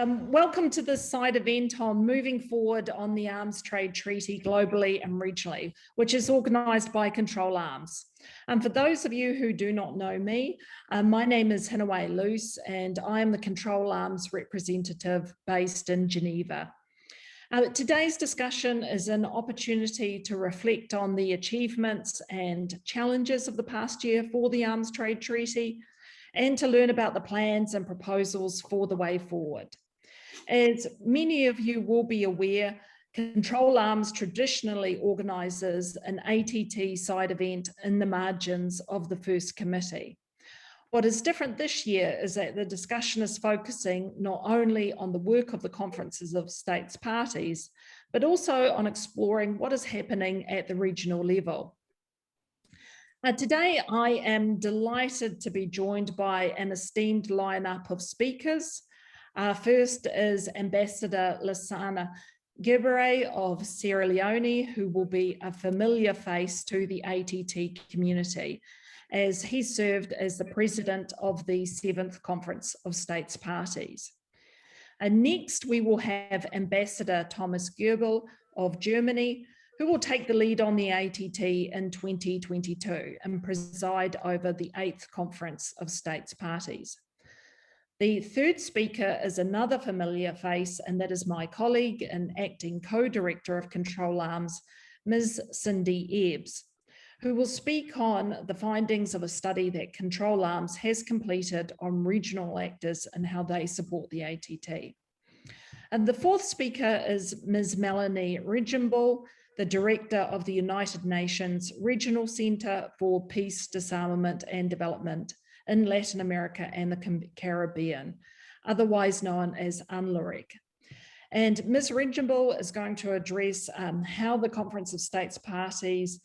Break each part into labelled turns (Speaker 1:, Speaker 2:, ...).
Speaker 1: Welcome to this side event on moving forward on the Arms Trade Treaty globally and regionally, which is organised by Control Arms. For those of you who do not know me, my name is Hinaway Luce and I am the Control Arms representative based in Geneva. Today's discussion is an opportunity to reflect on the achievements and challenges of the past year for the Arms Trade Treaty and to learn about the plans and proposals for the way forward. As many of you will be aware, Control Arms traditionally organises an ATT side event in the margins of the First Committee. What is different this year is that the discussion is focusing not only on the work of the conferences of states parties, but also on exploring what is happening at the regional level. Today, I am delighted to be joined by an esteemed lineup of speakers. First is Ambassador Lassana Gebere of Sierra Leone, who will be a familiar face to the ATT community, as he served as the president of the 7th Conference of States Parties. Next, we will have Ambassador Thomas Goebel of Germany, who will take the lead on the ATT in 2022 and preside over the 8th Conference of States Parties. The third speaker is another familiar face, and that is my colleague and acting co-director of Control Arms, Ms. Cindy Ebbs, who will speak on the findings of a study that Control Arms has completed on regional actors and how they support the ATT. And the fourth speaker is Ms. Melanie Regimbal, the director of the United Nations Regional Centre for Peace, Disarmament and Development in Latin America and the Caribbean, otherwise known as UNLARIC. And Ms. Regimbal is going to address how the Conference of States Parties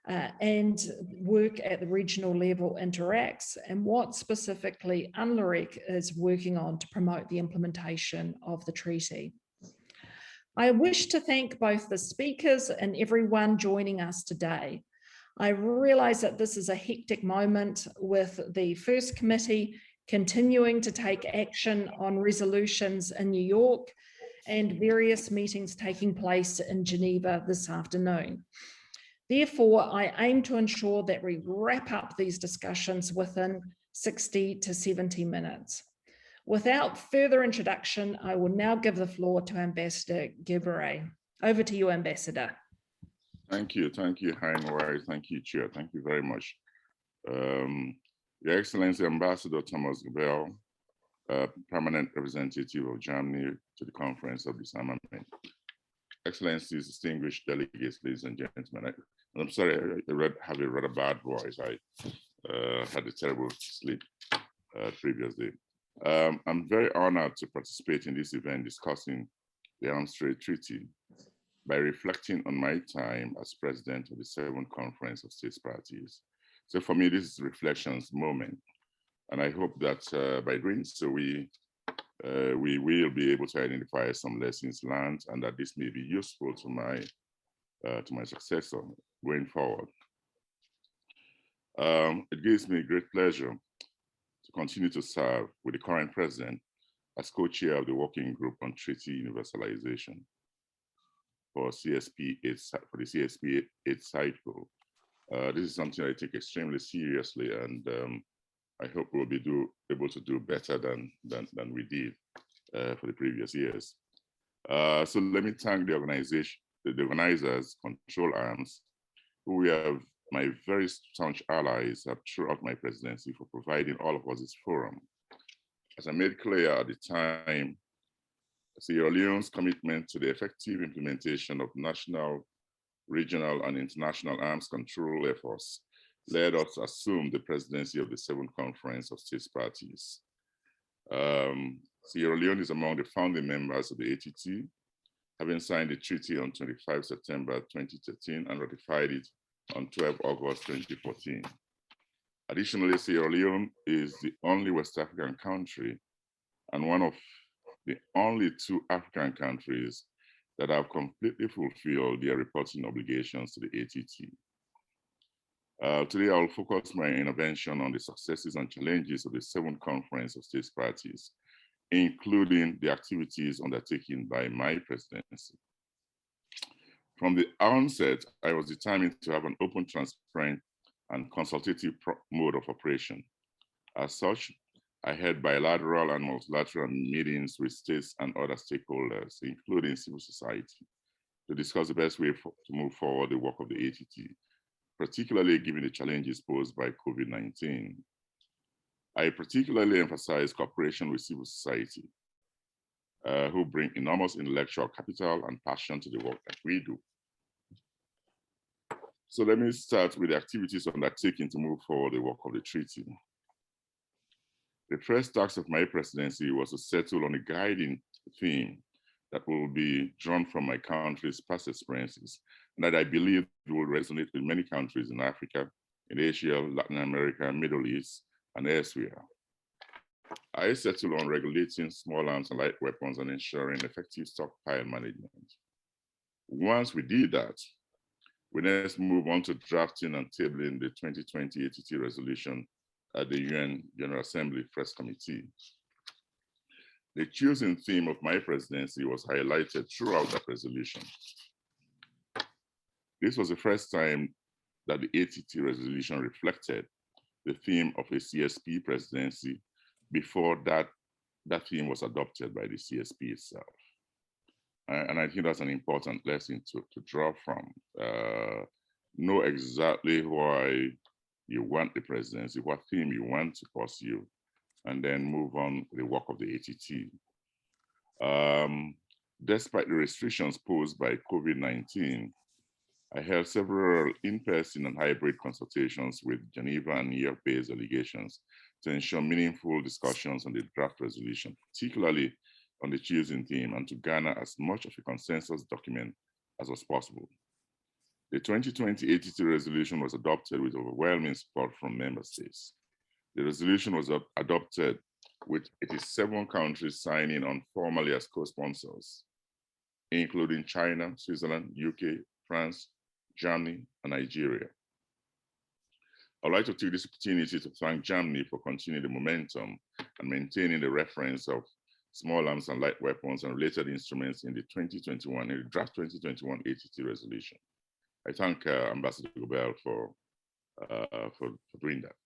Speaker 1: and work at the regional level interacts and what specifically UNLARIC is working on to promote the implementation of the treaty. I wish to thank both the speakers and everyone joining us today. I realise that this is a hectic moment with the First Committee continuing to take action on resolutions in New York and various meetings taking place in Geneva this afternoon. Therefore, I aim to ensure that we wrap up these discussions within 60 to 70 minutes. Without further introduction, I will now give the floor to Ambassador Gebere. Over to you, Ambassador.
Speaker 2: Thank you, Hinaway. Thank you, Chair. Thank you very much. Your Excellency Ambassador Thomas Goebel, Permanent Representative of Germany to the Conference of Disarmament. Excellencies, distinguished delegates, ladies and gentlemen. I'm sorry, I have a rather bad voice. I had a terrible sleep previously. I'm very honored to participate in this event discussing the Arms Trade Treaty by reflecting on my time as president of the 7th Conference of States Parties. So for me, this is a reflections moment. And I hope that by doing so, we will be able to identify some lessons learned and that this may be useful to my successor going forward. It gives me great pleasure to continue to serve with the current president as co-chair of the Working Group on Treaty Universalization for the CSP 8 cycle. This is something I take extremely seriously, and I hope we'll be able to do better than we did for the previous years. So let me thank the organizers, Control Arms, who have my very staunch allies throughout my presidency for providing all of us this forum. As I made clear at the time, Sierra Leone's commitment to the effective implementation of national, regional, and international arms control efforts led us to assume the presidency of the 7th Conference of States Parties. Sierra Leone is among the founding members of the ATT, having signed the treaty on 25 September 2013 and ratified it on 12 August 2014. Additionally, Sierra Leone is the only West African country and one of the only 2 African countries that have completely fulfilled their reporting obligations to the ATT. Today, I will focus my intervention on the successes and challenges of the 7th Conference of States Parties including the activities undertaken by my presidency. From the onset, I was determined to have an open, transparent, and consultative mode of operation. As such, I held bilateral and multilateral meetings with states and other stakeholders, including civil society, to discuss the best way to move forward the work of the ATT, particularly given the challenges posed by COVID-19. I particularly emphasize cooperation with civil society, who bring enormous intellectual capital and passion to the work that we do. So let me start with the activities undertaken to move forward the work of the treaty. The first task of my presidency was to settle on a guiding theme that will be drawn from my country's past experiences, and that I believe will resonate with many countries in Africa, in Asia, Latin America, Middle East, and elsewhere. I settled on regulating small arms and light weapons and ensuring effective stockpile management. Once we did that, we next move on to drafting and tabling the 2020 ATT Resolution at the UN General Assembly First Committee. The chosen theme of my presidency was highlighted throughout that resolution. This was the first time that the ATT Resolution reflected the theme of a CSP presidency before that theme was adopted by the CSP itself. And I think that's an important lesson to draw from. Know exactly why you want the presidency, what theme you want to pursue, and then move on with the work of the ATT. Despite the restrictions posed by COVID-19, I held several in-person and hybrid consultations with Geneva and New York-based delegations to ensure meaningful discussions on the draft resolution, particularly on the choosing theme, and to garner as much of a consensus document as was possible. The 2020 ATT resolution was adopted with overwhelming support from member states. The resolution was adopted with 87 countries signing on formally as co-sponsors, including China, Switzerland, UK, France, Germany, and Nigeria. I'd like to take this opportunity to thank Germany for continuing the momentum and maintaining the reference of small arms and light weapons and related instruments in the draft 2021 ATT resolution. I thank Ambassador Gobel for doing that.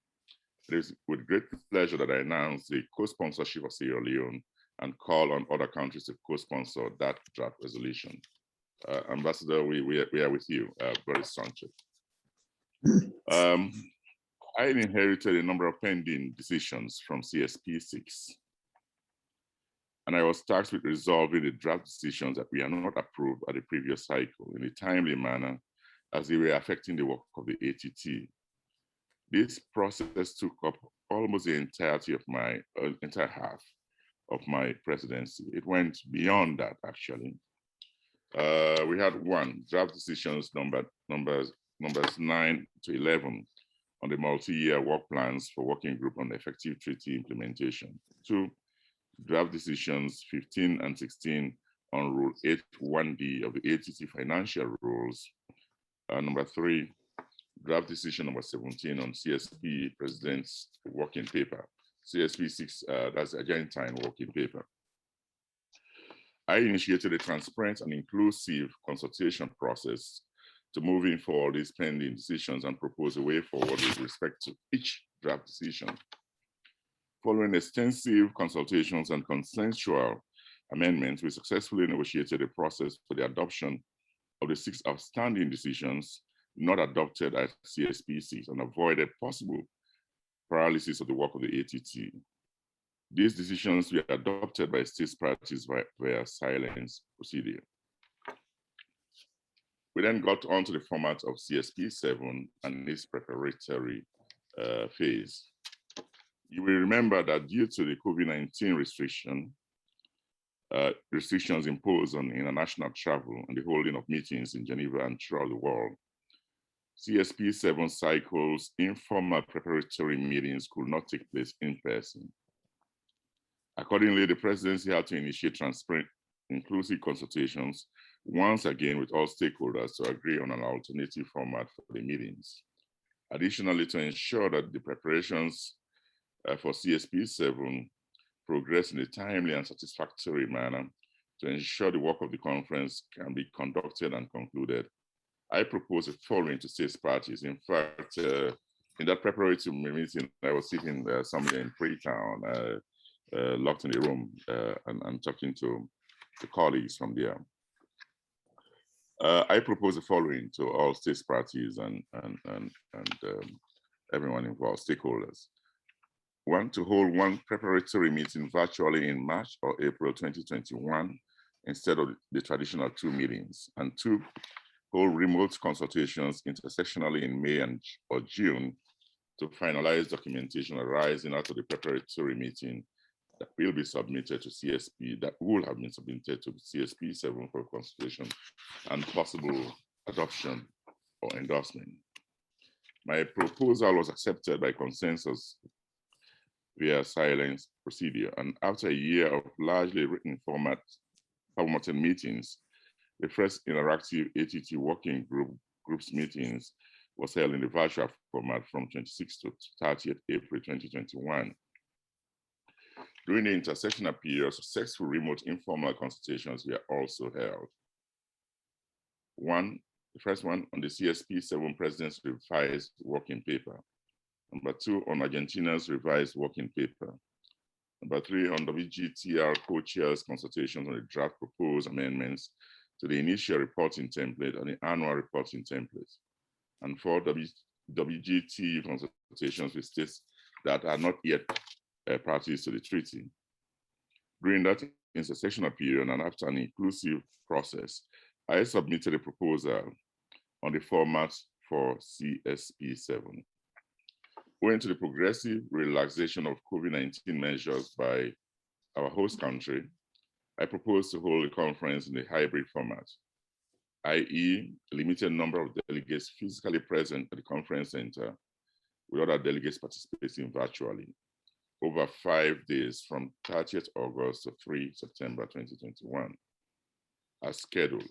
Speaker 2: It is with great pleasure that I announce the co-sponsorship of Sierra Leone and call on other countries to co-sponsor that draft resolution. Ambassador, we are with you, very staunchly. I inherited a number of pending decisions from CSP6. And I was tasked with resolving the draft decisions that we are not approved at the previous cycle in a timely manner as they were affecting the work of the ATT. This process took up almost the entirety of my entire half of my presidency. It went beyond that, actually. We had draft decisions numbers 9 to 11 on the multi-year work plans for working group on effective treaty implementation. 2, draft decisions 15 and 16 on Rule 8.1D of the ATT financial rules. Number 3, draft decision number 17 on CSP President's working paper. CSP 6, that's the Argentine working paper. I initiated a transparent and inclusive consultation process to moving forward these pending decisions and propose a way forward with respect to each draft decision. Following extensive consultations and consensual amendments, we successfully negotiated a process for the adoption of the 6 outstanding decisions not adopted at CSP6 and avoided possible paralysis of the work of the ATT. These decisions were adopted by state parties via silence procedure. We then got onto the format of CSP7 and its preparatory phase. You will remember that due to the COVID-19 restrictions imposed on international travel and the holding of meetings in Geneva and throughout the world, CSP7 cycles informal preparatory meetings could not take place in person. Accordingly, the presidency had to initiate transparent, inclusive consultations once again with all stakeholders to agree on an alternative format for the meetings. Additionally, to ensure that the preparations for CSP7 progress in a timely and satisfactory manner to ensure the work of the conference can be conducted and concluded, I propose the following to states parties. In fact, in that preparatory meeting, I was sitting somewhere in Freetown, locked in the room and talking to the colleagues from there. I propose the following to all states parties and everyone involved, stakeholders. One, to hold one preparatory meeting virtually in March or April 2021 instead of the traditional 2 meetings. And 2, hold remote consultations intersectionally in May or June to finalize documentation arising out of the preparatory meeting that will be submitted to CSP, that will have been submitted to CSP 7 for consultation and possible adoption or endorsement. My proposal was accepted by consensus via silence procedure. And after a year of largely written formatted meetings, the first interactive ATT Working Groups meetings was held in the virtual format from 26th to 30th April 2021. During the intersessional period, successful remote informal consultations were also held. The first one on the CSP 7 President's revised working paper. Number 2, on Argentina's revised working paper. Number 3, on WGTR co-chairs consultations on the draft proposed amendments to the initial reporting template and the annual reporting template. And 4, WGT consultations with states that are not yet parties to the treaty. During that intersectional period and after an inclusive process, I submitted a proposal on the format for CSP 7. Owing to the progressive relaxation of COVID-19 measures by our host country, I propose to hold a conference in a hybrid format, i.e., a limited number of delegates physically present at the conference center, with other delegates participating virtually, over 5 days from 30th August to 3 September 2021, as scheduled.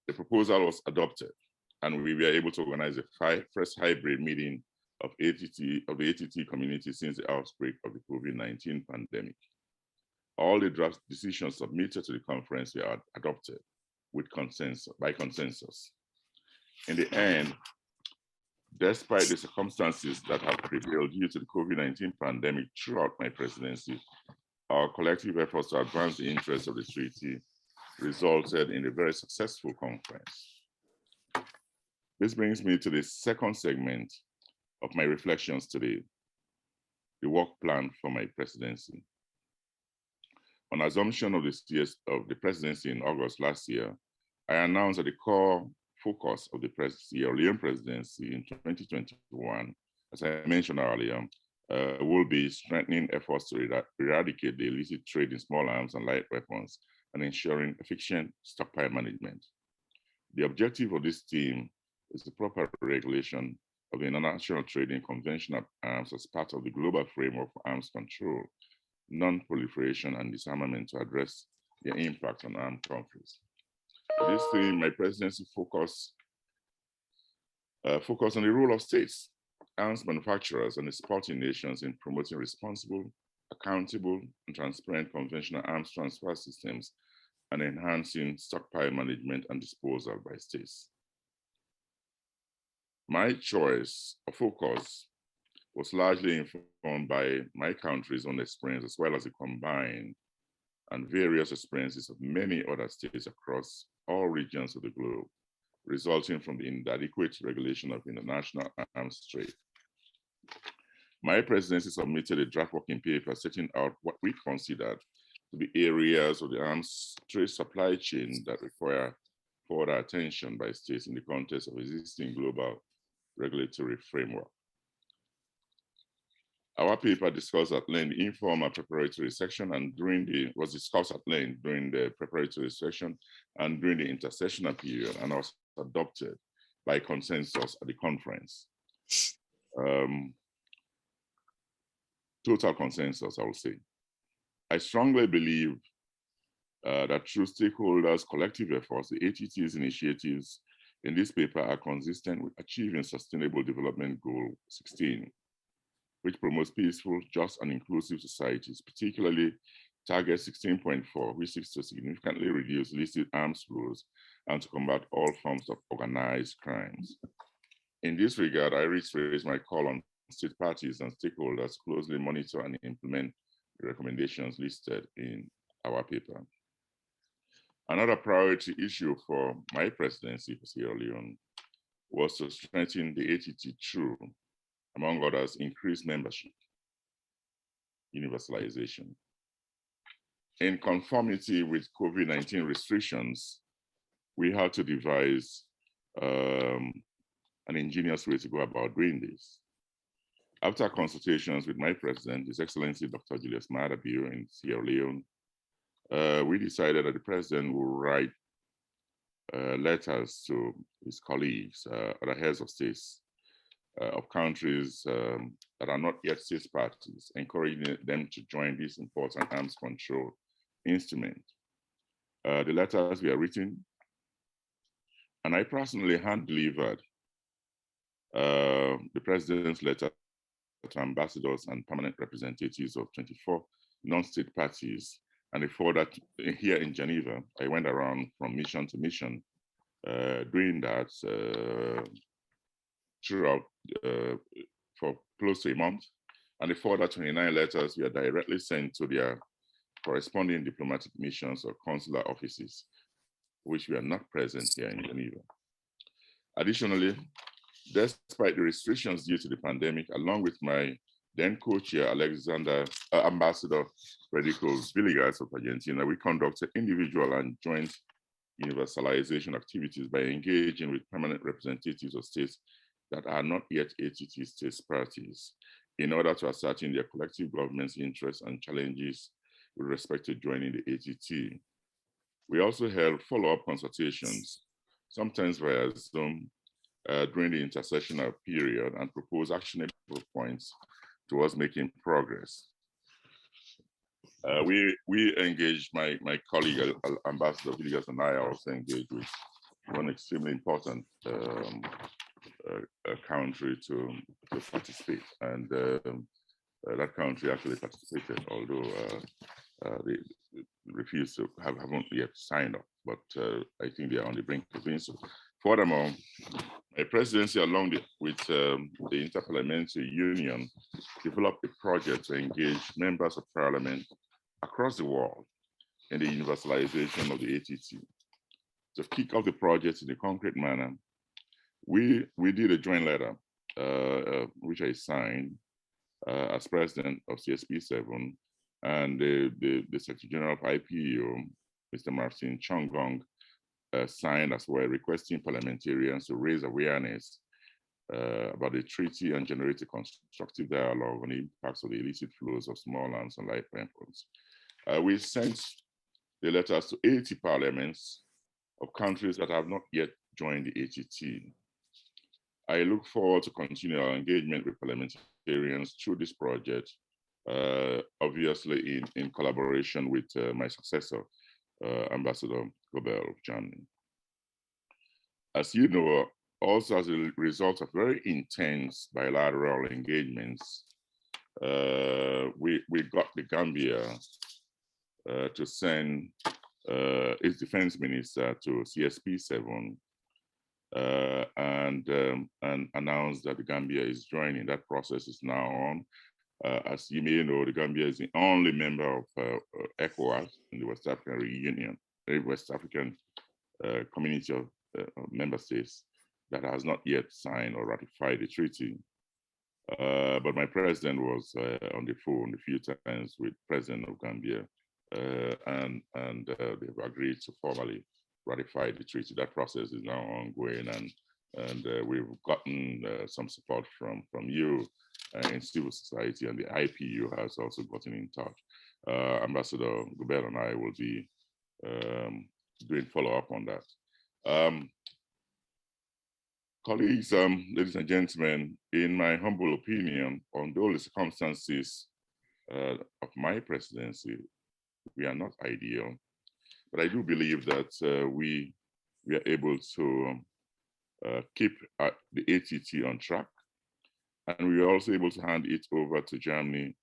Speaker 2: The proposal was adopted, and we were able to organize the first hybrid meeting of the ATT community since the outbreak of the COVID-19 pandemic. All the draft decisions submitted to the conference were adopted by consensus. In the end, despite the circumstances that have prevailed due to the COVID-19 pandemic throughout my presidency, our collective efforts to advance the interests of the treaty resulted in a very successful conference. This brings me to the second segment of my reflections today, the work plan for my presidency. On assumption of the presidency in August last year, I announced that the core focus of the Sierra Leone presidency in 2021, as I mentioned earlier, will be strengthening efforts to eradicate the illicit trade in small arms and light weapons and ensuring efficient stockpile management. The objective of this team is the proper regulation of the international trade in conventional arms as part of the global framework for arms control, non-proliferation and disarmament to address their impact on armed conflicts. For this theme, my presidency focus on the role of states, arms manufacturers, and exporting nations in promoting responsible, accountable, and transparent conventional arms transfer systems and enhancing stockpile management and disposal by states. My choice of focus was largely informed by my country's own experience, as well as the combined and various experiences of many other states across all regions of the globe, resulting from the inadequate regulation of international arms trade. My presidency submitted a draft working paper setting out what we considered to be areas of the arms trade supply chain that require further attention by states in the context of existing global regulatory framework. Our paper discussed at length the informal preparatory section and was discussed at length during the preparatory session and during the intersessional period, and was adopted by consensus at the conference. Total consensus, I will say. I strongly believe that through stakeholders' collective efforts, the ATT's initiatives in this paper are consistent with achieving Sustainable Development Goal 16. which promotes peaceful, just, and inclusive societies, particularly Target 16.4, which seeks to significantly reduce illicit arms flows and to combat all forms of organized crimes. In this regard, I reiterate my call on state parties and stakeholders closely monitor and implement the recommendations listed in our paper. Another priority issue for my presidency for Sierra Leone was to strengthen the ATT through, among others, increased membership, universalization. In conformity with COVID-19 restrictions, we had to devise an ingenious way to go about doing this. After consultations with my president, His Excellency Dr. Julius Maada Bio in Sierra Leone, we decided that the president will write letters to his colleagues, other heads of states of countries that are not yet state parties, encouraging them to join this important arms control instrument. The letters were written, and I personally hand-delivered the president's letter to ambassadors and permanent representatives of 24 non-state parties. And before that, here in Geneva, I went around from mission to mission, doing that throughout for close to a month. And before that, 29 letters were directly sent to their corresponding diplomatic missions or consular offices, which were not present here in Geneva. Additionally, despite the restrictions due to the pandemic, along with my then co-chair, Ambassador Federico Villegas of Argentina, we conducted individual and joint universalization activities by engaging with permanent representatives of states that are not yet ATT states parties in order to ascertain their collective government's interests and challenges with respect to joining the ATT. We also held follow-up consultations, sometimes via Zoom, during the intersessional period, and proposed actionable points towards making progress. We engaged, my colleague, Ambassador Villegas, and I also engaged with one extremely important country to participate. And that country actually participated, although they refused to, haven't yet signed up, but I think they are on the brink of doing so. Furthermore, my presidency, along with the Interparliamentary Union, developed a project to engage members of parliament across the world in the universalization of the ATT. To kick off the project in a concrete manner, we did a joint letter, which I signed as president of CSP7, and the Secretary General of IPU, Mr. Martin Chongong, signed as well, requesting parliamentarians to raise awareness about the treaty and generate a constructive dialogue on the impacts of the illicit flows of small arms and light weapons. We sent the letters to 80 parliaments of countries that have not yet joined the ATT. I look forward to continue our engagement with parliamentarians through this project, obviously in collaboration with my successor, Ambassador Gobel of Germany. As you know, also as a result of very intense bilateral engagements, we got the Gambia to send its defense minister to CSP7 and announce that the Gambia is joining. That process is now on. As you may know, the Gambia is the only member of ECOWAS in the West African Union, the West African community of member states that has not yet signed or ratified the treaty. But my president was on the phone a few times with the president of Gambia, and they've agreed to formally ratify the treaty. That process is now ongoing, and we've gotten some support from you in civil society, and the IPU has also gotten in touch. Ambassador Gobel and I will be doing follow-up on that. Colleagues, ladies and gentlemen, in my humble opinion, although the circumstances of my presidency, we are not ideal, but I do believe that we are able to keep the ATT on track and we were also able to hand it over to Germany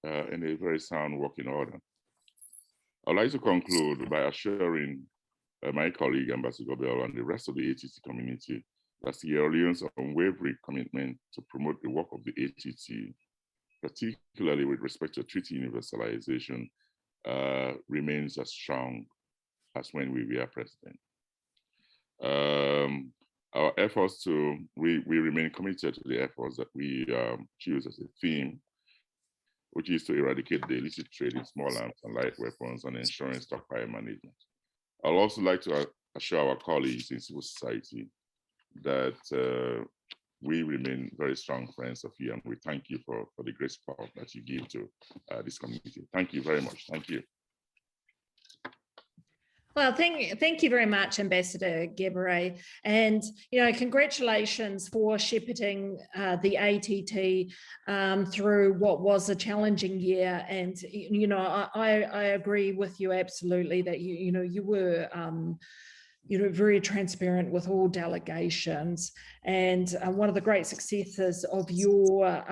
Speaker 2: in a very sound working order. I'd like to conclude by assuring my colleague, Ambassador Gobel, and the rest of the ATT community that Sierra Leone's unwavering commitment to promote the work of the ATT, particularly with respect to treaty universalization, remains as strong as when we were president. Our efforts we remain committed to the efforts that we choose as a theme, which is to eradicate the illicit trade in small arms and light weapons and ensuring stockpile management. I'd also like to assure our colleagues in civil society that we remain very strong friends of you, and we thank you for the great support that you give to this community. Thank you very much. Thank you.
Speaker 1: Well, thank you very much, Ambassador Gebere, and congratulations for shepherding the ATT through what was a challenging year. And I agree with you absolutely that you were very transparent with all delegations. And one of the great successes of your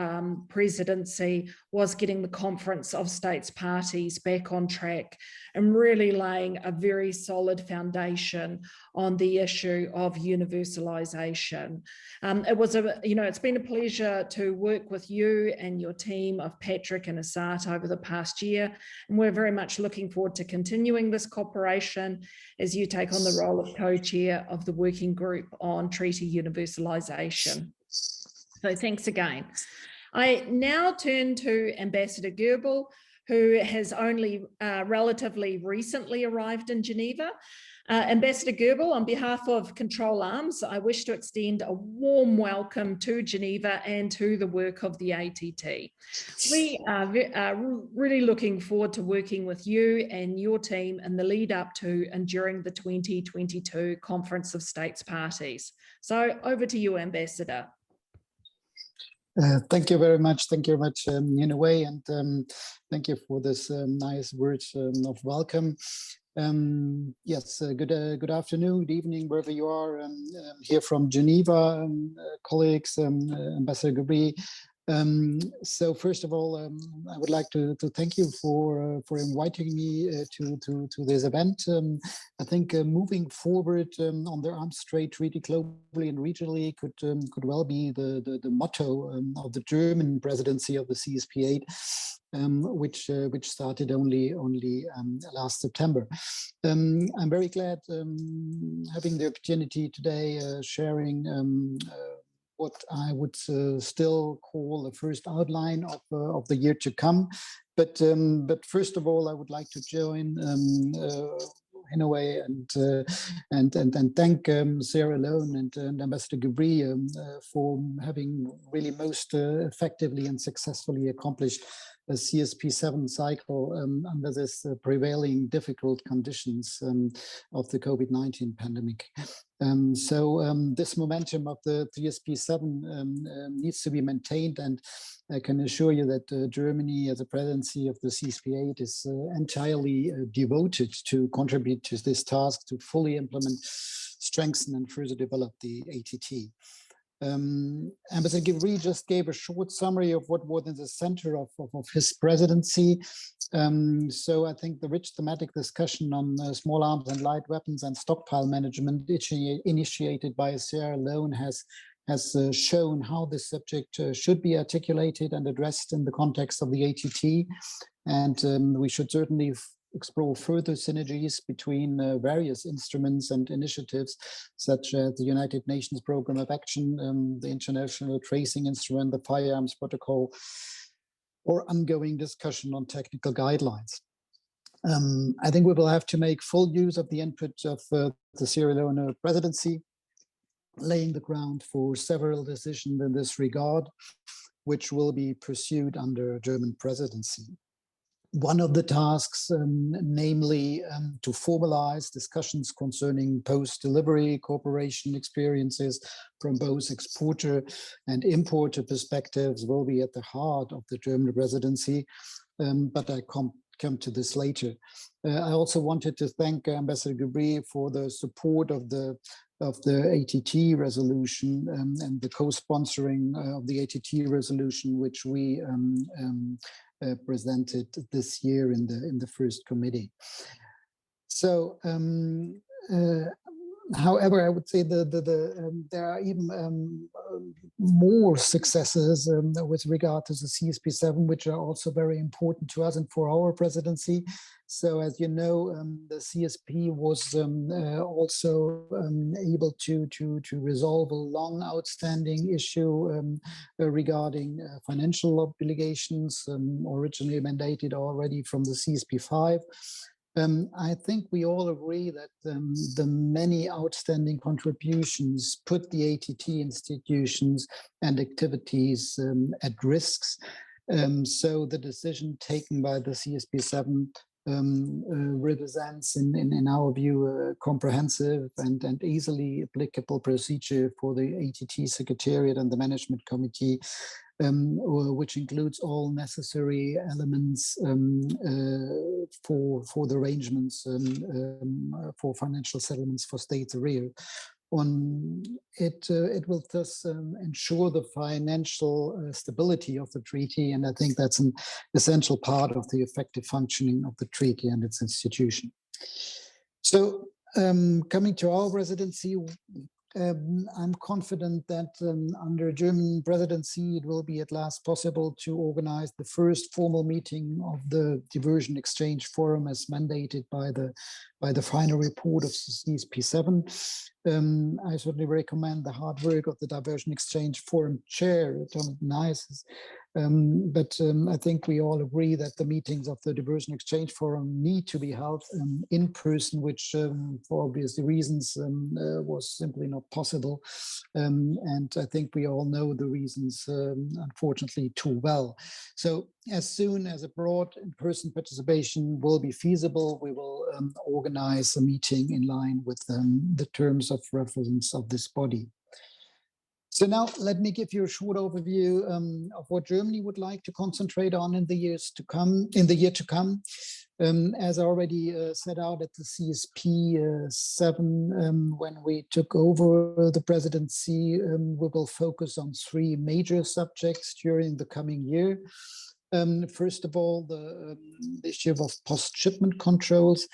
Speaker 1: presidency was getting the Conference of States Parties back on track and really laying a very solid foundation on the issue of universalization. It's been a pleasure to work with you and your team of Patrick and Asat over the past year. And we're very much looking forward to continuing this cooperation as you take on the role of co-chair of the working group on treaty universalization. So thanks again. I now turn to Ambassador Goebel, who has only relatively recently arrived in Geneva. Ambassador Goebel, on behalf of Control Arms, I wish to extend a warm welcome to Geneva and to the work of the ATT. We are really looking forward to working with you and your team in the lead up to and during the 2022 Conference of States Parties. So over to you, Ambassador.
Speaker 3: Thank you very much. Thank you very much, Yunaway, and thank you for this nice words of welcome. Yes, good afternoon, good evening, wherever you are. Here from Geneva, colleagues, Ambassador Gebere. So first of all, I would like to thank you for inviting me to this event. I think moving forward on the arms trade treaty globally and regionally could well be the motto of the German presidency of the CSP8, which started only last September. I'm very glad having the opportunity today sharing what I would still call the first outline of the year to come. But first of all, I would like to join in a way and thank Sierra Leone and Ambassador Gebere for having really most effectively and successfully accomplished a CSP7 cycle under this prevailing difficult conditions of the COVID-19 pandemic. So this momentum of the CSP7 needs to be maintained, and I can assure you that Germany, as a presidency of the CSP8, is entirely devoted to contribute to this task to fully implement, strengthen, and further develop the ATT. Ambassador Gebere just gave a short summary of what was in the center of his presidency. So I think the rich thematic discussion on small arms and light weapons and stockpile management initiated by Sierra Leone has shown how this subject should be articulated and addressed in the context of the ATT. And we should certainly explore further synergies between various instruments and initiatives, such as the United Nations Programme of Action, the International Tracing Instrument, the Firearms Protocol, or ongoing discussion on technical guidelines. I think we will have to make full use of the input of the Sierra Leone presidency, laying the ground for several decisions in this regard, which will be pursued under German presidency. One of the tasks, namely to formalize discussions concerning post-delivery cooperation experiences from both exporter and importer perspectives, will be at the heart of the German presidency, but I come to this later. I also wanted to thank Ambassador Gebere for the support of the of the ATT resolution and the co-sponsoring of the ATT resolution, which we presented this year in the first committee. So, however, I would say there are even more successes with regard to the CSP7, which are also very important to us and for our presidency. So, as you know, the CSP was also able to resolve a long outstanding issue regarding financial obligations, originally mandated already from the CSP5. I think we all agree that the many outstanding contributions put the ATT institutions and activities at risks. So the decision taken by the CSP7 represents, in our view, a comprehensive and easily applicable procedure for the ATT Secretariat and the Management Committee, which includes all necessary elements for the arrangements for financial settlements for states arrears. It will thus ensure the financial stability of the treaty, and I think that's an essential part of the effective functioning of the treaty and its institution. So, coming to our presidency, I'm confident that under German presidency, it will be at last possible to organize the first formal meeting of the Diversion Exchange Forum as mandated by the final report of CSP7. I certainly recommend the hard work of the Diversion Exchange Forum chair, Tom Nice. But I think we all agree that the meetings of the Diversion Exchange Forum need to be held in person, which for obvious reasons was simply not possible. And I think we all know the reasons, unfortunately, too well. So as soon as a broad in-person participation will be feasible, we will organize a meeting in line with the terms of reference of this body. So now let me give you a short overview of what Germany would like to concentrate on in the year to come. As I already set out at the CSP7, when we took over the presidency, we will focus on three major subjects during the coming year. First of all, the issue of post-shipment controls.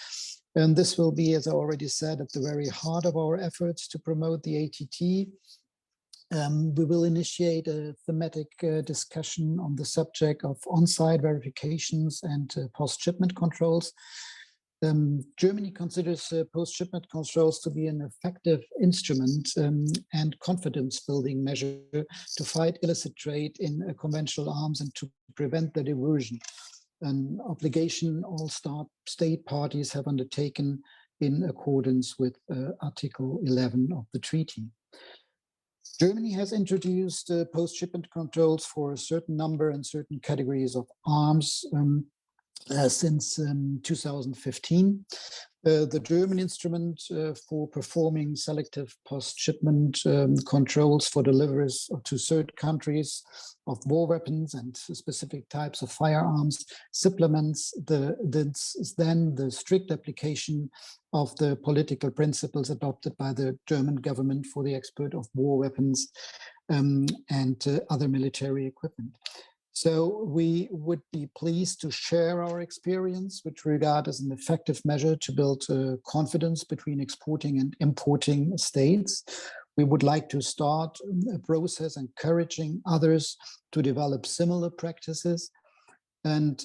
Speaker 3: And this will be, as I already said, at the very heart of our efforts to promote the ATT. We will initiate a thematic discussion on the subject of on-site verifications and post-shipment controls. Germany considers post-shipment controls to be an effective instrument and confidence-building measure to fight illicit trade in conventional arms and to prevent the diversion, an obligation all state parties have undertaken in accordance with Article 11 of the treaty. Germany has introduced post-shipment controls for a certain number and certain categories of arms since 2015. The German instrument for performing selective post-shipment controls for deliveries to third countries of war weapons and specific types of firearms supplements the strict application of the political principles adopted by the German government for the export of war weapons and other military equipment. So we would be pleased to share our experience, which we regard as an effective measure to build confidence between exporting and importing states. We would like to start a process encouraging others to develop similar practices. And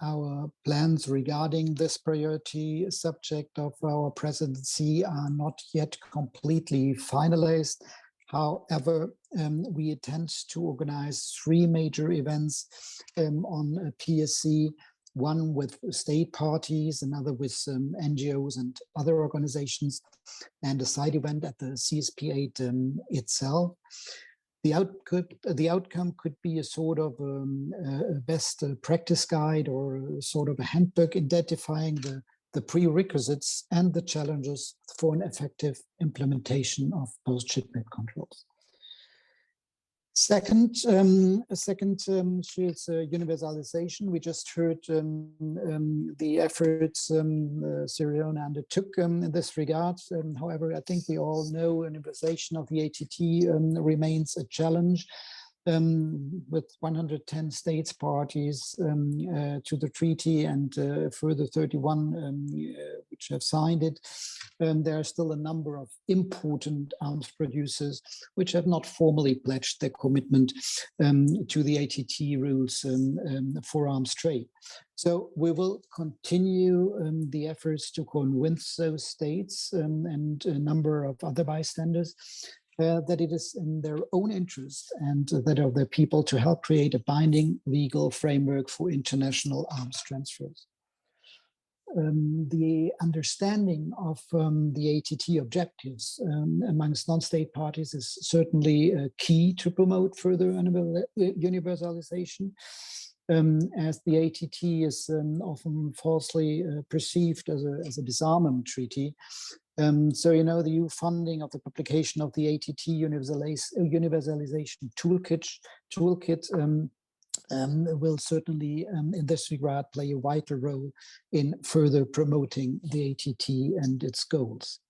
Speaker 3: our plans regarding this priority subject of our presidency are not yet completely finalized. However, we intend to organize three major events on PSC, one with state parties, another with NGOs and other organizations, and a side event at the CSP8 itself. The outcome could be a sort of a best practice guide or sort of a handbook identifying the prerequisites and the challenges for an effective implementation of post-shipment controls. Second, is universalization. We just heard the efforts Leone undertook in this regard. However, I think we all know universalization of the ATT remains a challenge. With 110 states parties to the treaty and further 31 which have signed it. There are still a number of important arms producers which have not formally pledged their commitment to the ATT rules for arms trade. So we will continue the efforts to convince those states and a number of other bystanders that it is in their own interest and that of their people to help create a binding legal framework for international arms transfers. The understanding of the ATT objectives amongst non-state parties is certainly key to promote further universalization, as the ATT is often falsely perceived as a disarmament treaty. So, you know, the EU funding of the publication of the ATT Universalization Toolkit will certainly, in this regard, play a vital role in further promoting the ATT and its goals.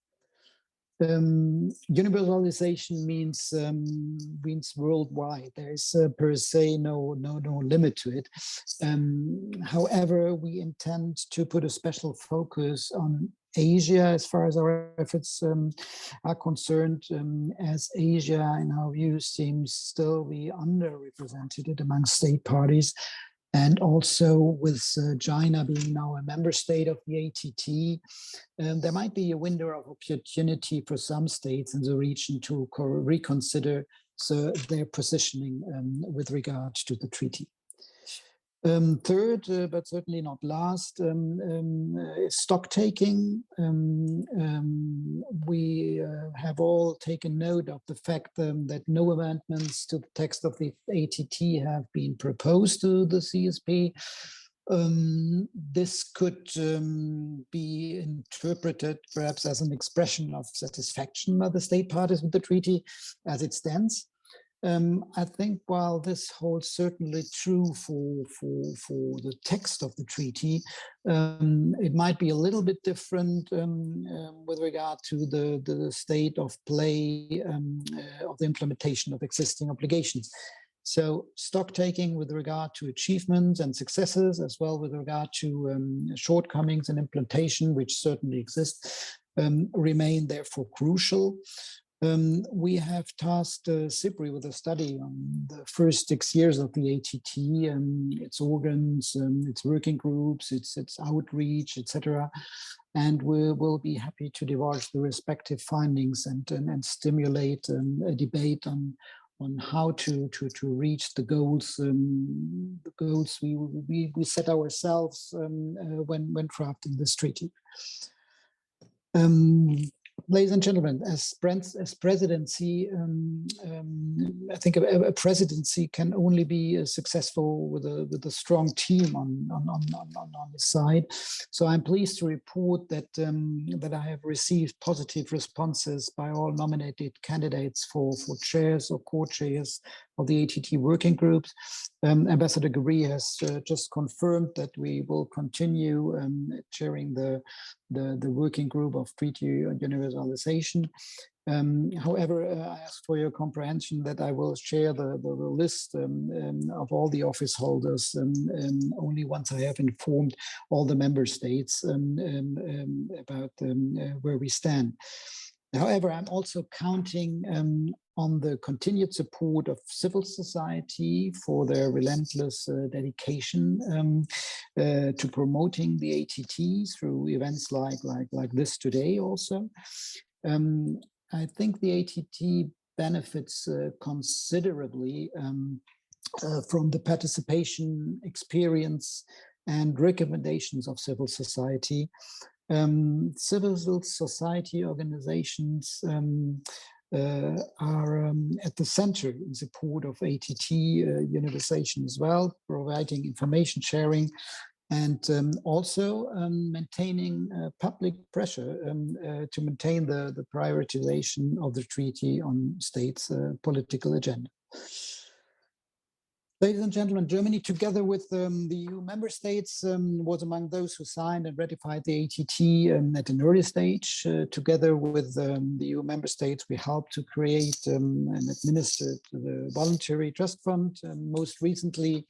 Speaker 3: Universalization means worldwide. There is per se no limit to it. However, we intend to put a special focus on Asia as far as our efforts are concerned, as Asia, in our view, seems still be underrepresented among state parties. And also with China being now a member state of the ATT, there might be a window of opportunity for some states in the region to reconsider their positioning with regard to the treaty. Third, but certainly not last, is stock taking. We have all taken note of the fact that no amendments to the text of the ATT have been proposed to the CSP. This could be interpreted perhaps as an expression of satisfaction by the state parties with the treaty as it stands. I think while this holds certainly true for the text of the treaty, it might be a little bit different with regard to the state of play of the implementation of existing obligations. So stock taking with regard to achievements and successes, as well with regard to shortcomings in implementation, which certainly exist, remain therefore crucial. We have tasked SIPRI with a study on the first 6 years of the ATT, its organs, its working groups, its outreach, etc. And we will be happy to divulge the respective findings and stimulate a debate on how to reach the goals we set ourselves when crafting this treaty. Ladies and gentlemen, as presidency, I think a presidency can only be successful with a strong team on the side. So I'm pleased to report that that I have received positive responses by all nominated candidates for chairs or co-chairs of the ATT Working Groups. Ambassador Gary has just confirmed that we will continue chairing the working group of treaty universalization. However, I ask for your comprehension that I will share the list of all the office holders only once I have informed all the member states about where we stand. However, I'm also counting on the continued support of civil society for their relentless dedication to promoting the ATT through events like this today also. I think the ATT benefits considerably from the participation, experience, and recommendations of civil society. Civil society organizations are at the center in support of ATT universalization as well, providing information sharing and also maintaining public pressure to maintain the prioritization of the treaty on states' political agenda. Ladies and gentlemen, Germany, together with the EU member states, was among those who signed and ratified the ATT at an early stage. Together with the EU member states, we helped to create and administer the Voluntary Trust Fund. Most recently,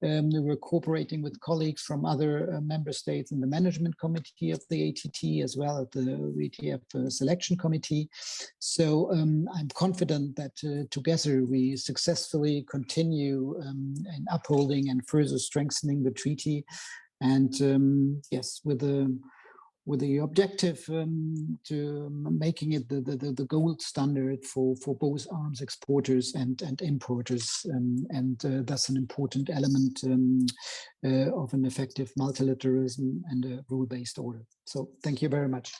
Speaker 3: we were cooperating with colleagues from other member states in the Management Committee of the ATT, as well as the VTF Selection Committee. So I'm confident that together we successfully continue in upholding and further strengthening the treaty, and yes, with the objective to making it the gold standard for both arms exporters and importers, and that's an important element of an effective multilateralism and a rule-based order. So thank you very much.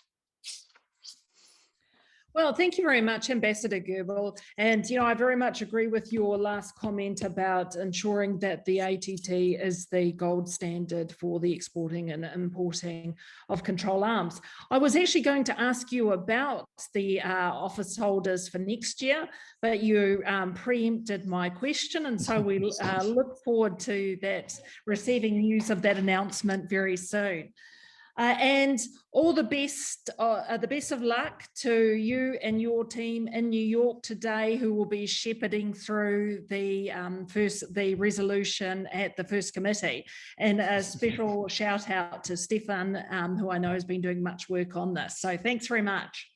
Speaker 1: Well, thank you very much, Ambassador Goebel. And, I very much agree with your last comment about ensuring that the ATT is the gold standard for the exporting and importing of control arms. I was actually going to ask you about the office holders for next year, but you preempted my question. And so we look forward to that, receiving news of that announcement very soon. And all the best of luck to you and your team in New York today, who will be shepherding through the resolution at the First Committee. And a special shout out to Stefan, who I know has been doing much work on this. So thanks very much.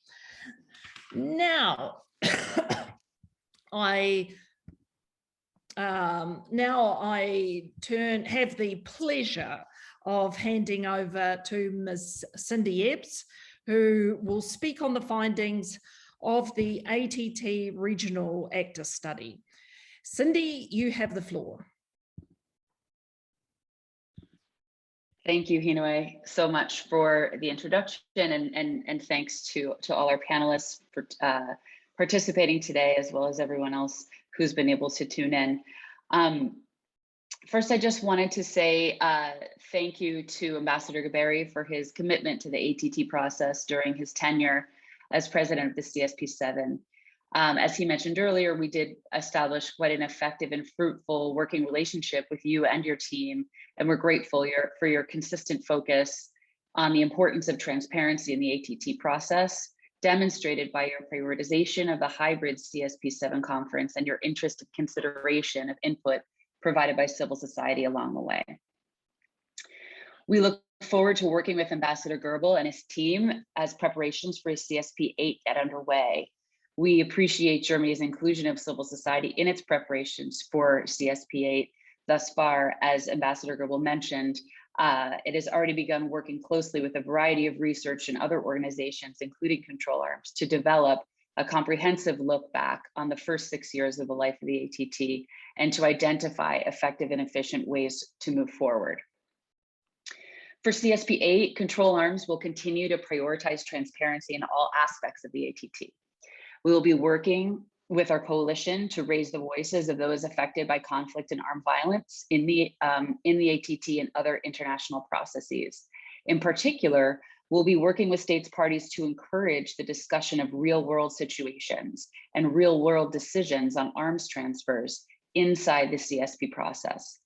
Speaker 1: Now, I have the pleasure of handing over to Ms. Cindy Ebbs, who will speak on the findings of the ATT Regional Actor Study. Cindy, you have the floor.
Speaker 4: Thank you, Hinwe, so much for the introduction, and thanks to all our panelists for participating today, as well as everyone else who's been able to tune in. First, I just wanted to say thank you to Ambassador Gaberi for his commitment to the ATT process during his tenure as president of the CSP7. As he mentioned earlier, we did establish quite an effective and fruitful working relationship with you and your team, and we're grateful for your consistent focus on the importance of transparency in the ATT process, demonstrated by your prioritization of the hybrid CSP7 conference and your interest and consideration of input provided by civil society along the way. We look forward to working with Ambassador Goebel and his team as preparations for CSP8 get underway. We appreciate Germany's inclusion of civil society in its preparations for CSP8 thus far. As Ambassador Goebel mentioned, it has already begun working closely with a variety of research and other organizations, including Control Arms, to develop a comprehensive look back on the first 6 years of the life of the ATT and to identify effective and efficient ways to move forward. For CSP8, Control Arms will continue to prioritize transparency in all aspects of the ATT. We will be working with our coalition to raise the voices of those affected by conflict and armed violence in the ATT and other international processes. In particular, we'll be working with states parties to encourage the discussion of real-world situations and real-world decisions on arms transfers inside the CSP process.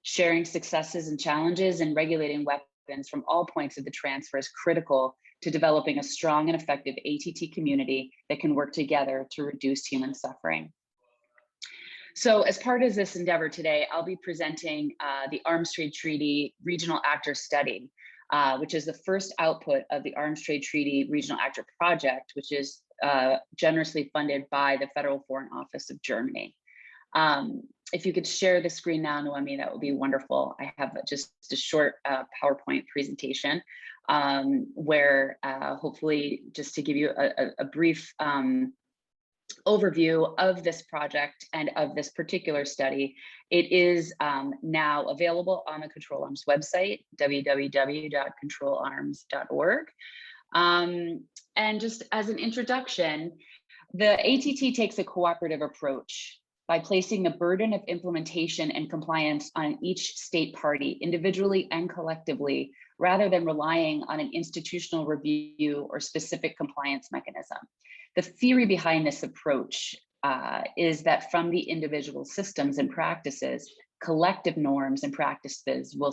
Speaker 4: Sharing successes and challenges in regulating weapons from all points of the transfer is critical to developing a strong and effective ATT community that can work together to reduce human suffering. So as part of this endeavor today, I'll be presenting the Arms Trade Treaty Regional Actor Study, which is the first output of the Arms Trade Treaty Regional Actor Project, which is generously funded by the Federal Foreign Office of Germany. If you could share the screen now, Noemi, that would be wonderful. I have just a short PowerPoint presentation where hopefully just to give you a brief overview of this project and of this particular study. It is now available on the Control Arms website, www.controlarms.org. And just as an introduction, the ATT takes a cooperative approach by placing the burden of implementation and compliance on each state party individually and collectively, rather than relying on an institutional review or specific compliance mechanism. The theory behind this approach is that from the individual systems and practices, collective norms and practices will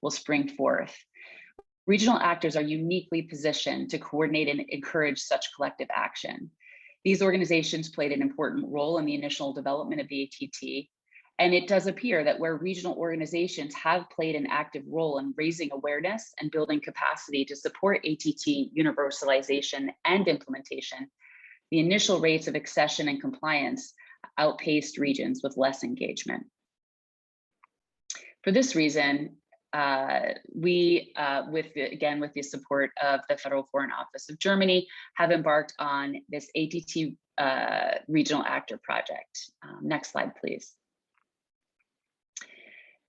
Speaker 4: spring forth. Regional actors are uniquely positioned to coordinate and encourage such collective action. These organizations played an important role in the initial development of the ATT, and it does appear that where regional organizations have played an active role in raising awareness and building capacity to support ATT universalization and implementation, the initial rates of accession and compliance outpaced regions with less engagement. For this reason, we, with the support of the Federal Foreign Office of Germany, have embarked on this ATT Regional Actor Project. Next slide, please.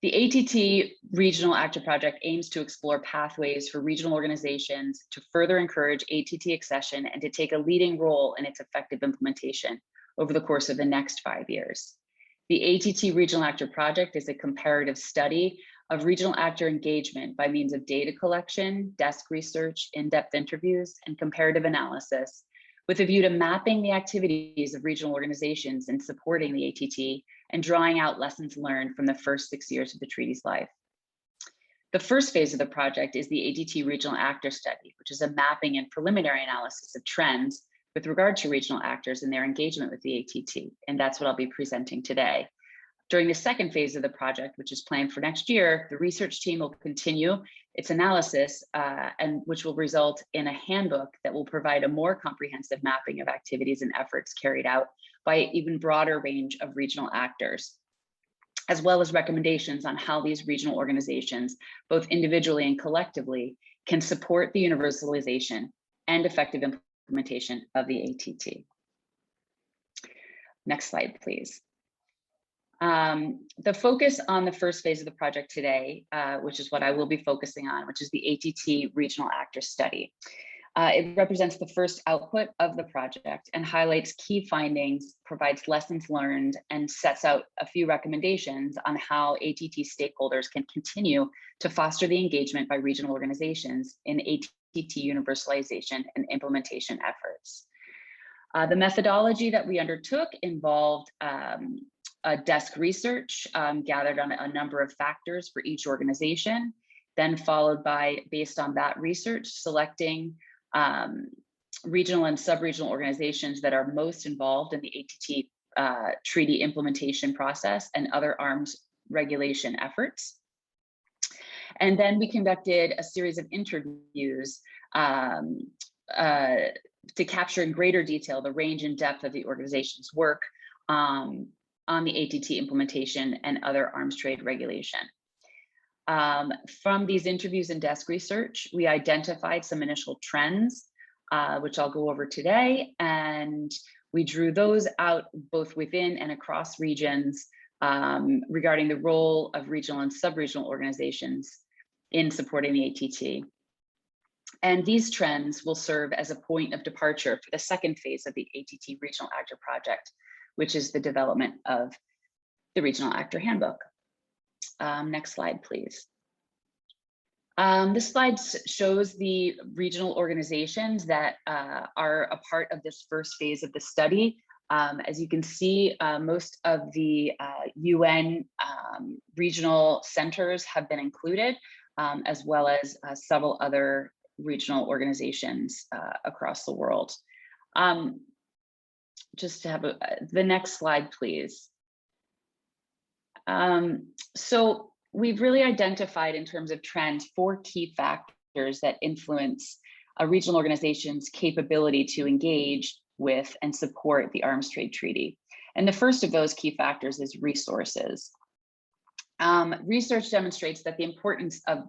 Speaker 4: The ATT Regional Actor Project aims to explore pathways for regional organizations to further encourage ATT accession and to take a leading role in its effective implementation over the course of the next 5 years. The ATT Regional Actor Project is a comparative study of regional actor engagement by means of data collection, desk research, in-depth interviews, and comparative analysis, with a view to mapping the activities of regional organizations in supporting the ATT and drawing out lessons learned from the first 6 years of the treaty's life. The first phase of the project is the ATT Regional Actor Study, which is a mapping and preliminary analysis of trends with regard to regional actors and their engagement with the ATT, and that's what I'll be presenting today. During the second phase of the project, which is planned for next year, the research team will continue its analysis, and which will result in a handbook that will provide a more comprehensive mapping of activities and efforts carried out by an even broader range of regional actors, as well as recommendations on how these regional organizations, both individually and collectively, can support the universalization and effective implementation of the ATT. Next slide, please. The focus on the first phase of the project today, which is what I will be focusing on, which is the ATT Regional Actor Study. It represents the first output of the project and highlights key findings, provides lessons learned, and sets out a few recommendations on how ATT stakeholders can continue to foster the engagement by regional organizations in ATT universalization and implementation efforts. The methodology that we undertook involved desk research gathered on a number of factors for each organization, then followed by, based on that research, selecting regional and sub-regional organizations that are most involved in the ATT treaty implementation process and other arms regulation efforts. And then we conducted a series of interviews to capture in greater detail the range and depth of the organization's work on the ATT implementation and other arms trade regulation. From these interviews and desk research, we identified some initial trends, which I'll go over today, and we drew those out both within and across regions regarding the role of regional and sub-regional organizations in supporting the ATT. And these trends will serve as a point of departure for the second phase of the ATT Regional Actor Project, which is the development of the Regional Actor Handbook. Next slide, please. This slide shows the regional organizations that are a part of this first phase of the study. As you can see, most of the UN regional centers have been included, as well as several other regional organizations across the world. Just to have the next slide, please. So we've really identified, in terms of trends, 4 key factors that influence a regional organization's capability to engage with and support the Arms Trade Treaty. And the first of those key factors is resources. Research demonstrates that the importance of,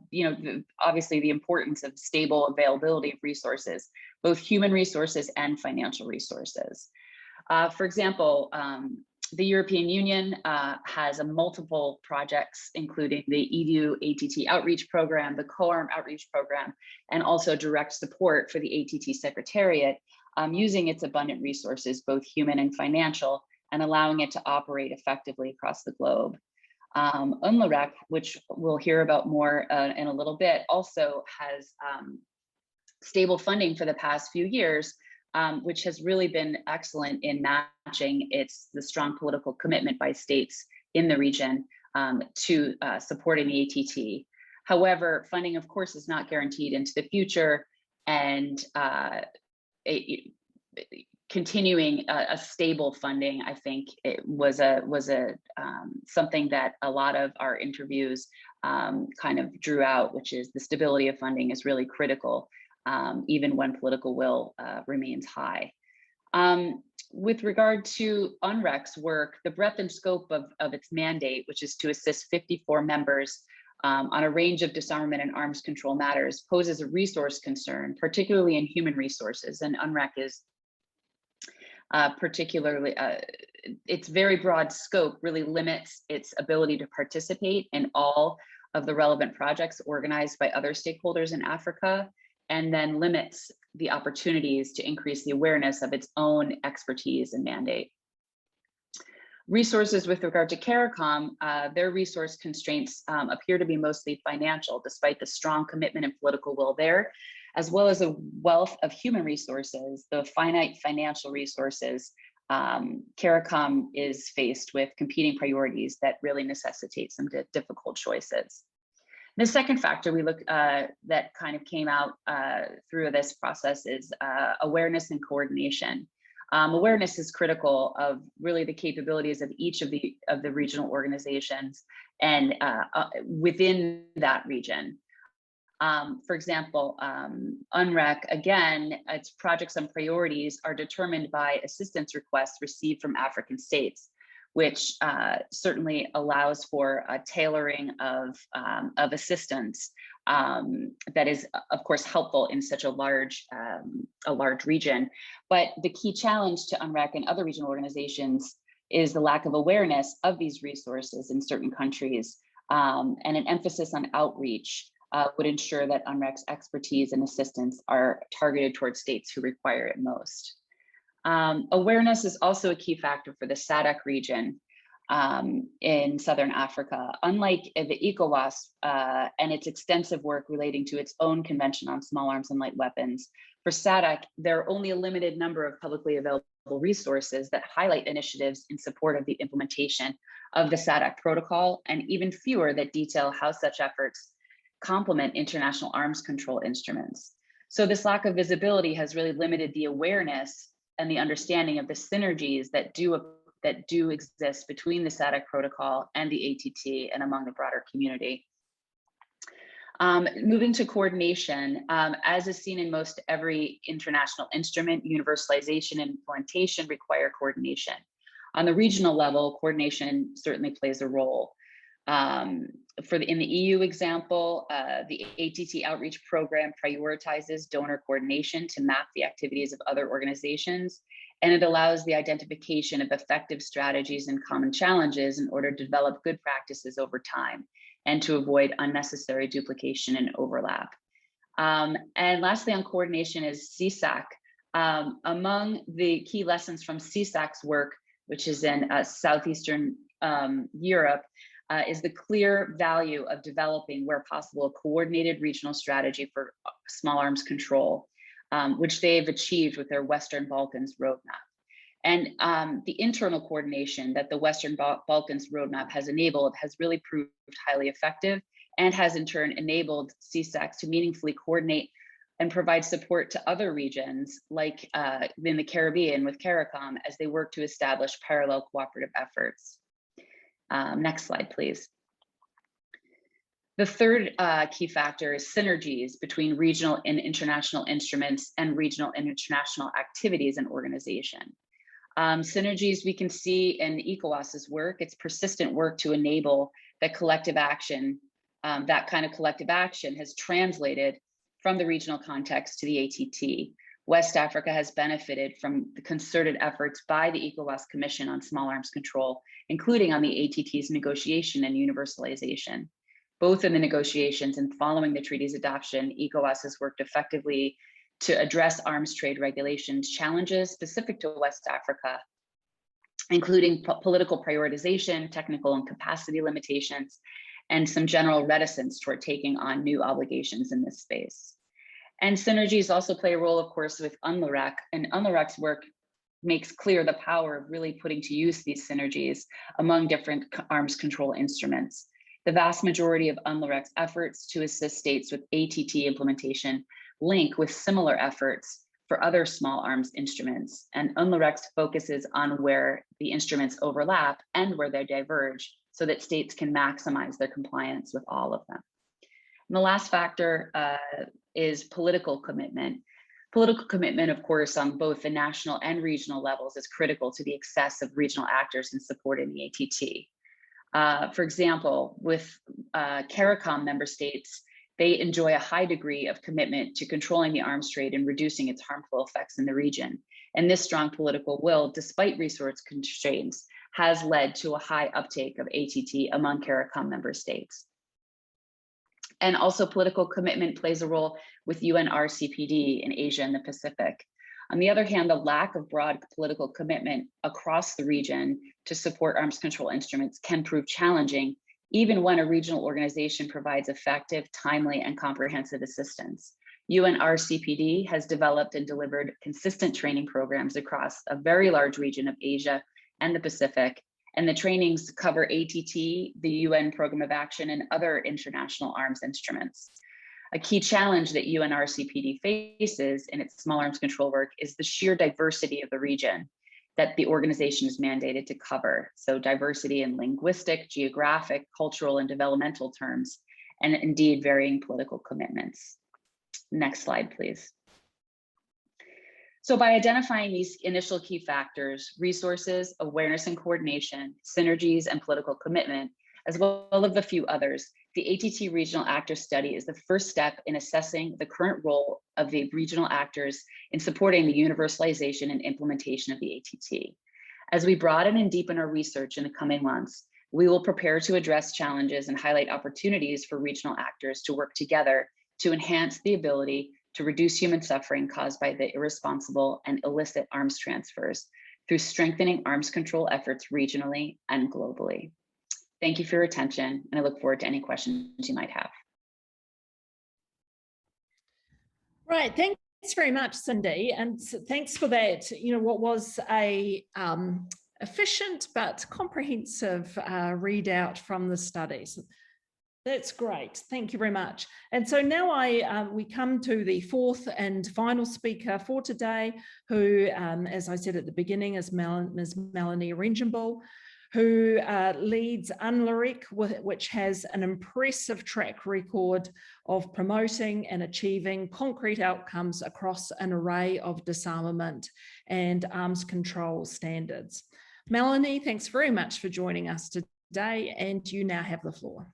Speaker 4: obviously the importance of stable availability of resources, both human resources and financial resources. For example, the European Union has multiple projects, including the EU ATT Outreach Program, the COARM Outreach Program, and also direct support for the ATT Secretariat, using its abundant resources, both human and financial, and allowing it to operate effectively across the globe. UNLREC, which we'll hear about more in a little bit, also has stable funding for the past few years, which has really been excellent in matching the strong political commitment by states in the region to supporting the ATT. However, funding, of course, is not guaranteed into the future, and continuing a stable funding, I think, it was something that a lot of our interviews kind of drew out, which is the stability of funding is really critical, even when political will remains high. With regard to UNREC's work, the breadth and scope of its mandate, which is to assist 54 members on a range of disarmament and arms control matters, poses a resource concern, particularly in human resources. And UNREC is particularly, its very broad scope really limits its ability to participate in all of the relevant projects organized by other stakeholders in Africa, and then limits the opportunities to increase the awareness of its own expertise and mandate. Resources with regard to CARICOM, their resource constraints appear to be mostly financial, despite the strong commitment and political will there, as well as a wealth of human resources, the finite financial resources. CARICOM is faced with competing priorities that really necessitate some difficult choices. The second factor we look that kind of came out through this process is awareness and coordination. Awareness is critical of really the capabilities of each of the regional organizations and within that region. For example, UNREC, again, its projects and priorities are determined by assistance requests received from African states, which certainly allows for a tailoring of assistance that is, of course, helpful in such a large region. But the key challenge to UNREC and other regional organizations is the lack of awareness of these resources in certain countries, and an emphasis on outreach would ensure that UNREC's expertise and assistance are targeted towards states who require it most. Awareness is also a key factor for the SADC region in Southern Africa. Unlike the ECOWAS and its extensive work relating to its own Convention on Small Arms and Light Weapons, for SADC, there are only a limited number of publicly available resources that highlight initiatives in support of the implementation of the SADC protocol, and even fewer that detail how such efforts complement international arms control instruments. So this lack of visibility has really limited the awareness and the understanding of the synergies that do exist between the SADC protocol and the ATT and among the broader community. Moving to coordination, as is seen in most every international instrument, universalization and implementation require coordination. On the regional level, coordination certainly plays a role. In the EU example, the ATT outreach program prioritizes donor coordination to map the activities of other organizations, and it allows the identification of effective strategies and common challenges in order to develop good practices over time and to avoid unnecessary duplication and overlap. And lastly, on coordination is CSAC. Among the key lessons from CSAC's work, which is in Southeastern Europe, is the clear value of developing, where possible, a coordinated regional strategy for small arms control, which they've achieved with their Western Balkans roadmap. And the internal coordination that the Western Balkans roadmap has enabled has really proved highly effective, and has in turn enabled CSACs to meaningfully coordinate and provide support to other regions, like in the Caribbean with CARICOM, as they work to establish parallel cooperative efforts. Next slide, please. The third key factor is synergies between regional and international instruments and regional and international activities and organization. Synergies we can see in ECOWAS's work, its persistent work to enable that collective action, that kind of collective action has translated from the regional context to the ATT. West Africa has benefited from the concerted efforts by the ECOWAS Commission on Small Arms Control, including on the ATT's negotiation and universalization. Both in the negotiations and following the treaty's adoption, ECOWAS has worked effectively to address arms trade regulations challenges specific to West Africa, including political prioritization, technical and capacity limitations, and some general reticence toward taking on new obligations in this space. And Synergies also play a role, of course, with UNLRAC, and UNLRAC's work makes clear the power of really putting to use these synergies among different arms control instruments. The vast majority of UNLRAC's efforts to assist states with ATT implementation link with similar efforts for other small arms instruments, and UNLRAC focuses on where the instruments overlap and where they diverge so that states can maximize their compliance with all of them. And the last factor is political commitment. Political commitment, of course, on both the national and regional levels is critical to the success of regional actors in supporting the ATT. For example, with CARICOM member states, they enjoy a high degree of commitment to controlling the arms trade and reducing its harmful effects in the region. And this strong political will, despite resource constraints, has led to a high uptake of ATT among CARICOM member states. And also political commitment plays a role with UNRCPD in Asia and the Pacific. On the other hand, the lack of broad political commitment across the region to support arms control instruments can prove challenging, even when a regional organization provides effective, timely, and comprehensive assistance. UNRCPD has developed and delivered consistent training programs across a very large region of Asia and the Pacific, and the trainings cover ATT, the UN Program of Action, and other international arms instruments. A key challenge that UNRCPD faces in its small arms control work is the sheer diversity of the region that the organization is mandated to cover. So diversity in linguistic, geographic, cultural, and developmental terms, and indeed varying political commitments. Next slide, please. So by identifying these initial key factors, resources, awareness and coordination, synergies, and political commitment, as well as a few others, the ATT Regional Actor Study is the first step in assessing the current role of the regional actors in supporting the universalization and implementation of the ATT. As we broaden and deepen our research in the coming months, we will prepare to address challenges and highlight opportunities for regional actors to work together to enhance the ability to reduce human suffering caused by the irresponsible and illicit arms transfers through strengthening arms control efforts regionally and globally. Thank you for your attention, and I look forward to any questions you might have.
Speaker 1: Right, thanks very much, Cindy, and thanks for that. You know, what was a efficient but comprehensive readout from the studies. That's great. Thank you very much. And so now we come to the fourth and final speaker for today, who, as I said at the beginning, is Ms. Melanie Rengenbull, who leads UNLRAC, which has an impressive track record of promoting and achieving concrete outcomes across an array of disarmament and arms control standards. Melanie, thanks very much for joining us today, and you now have the floor.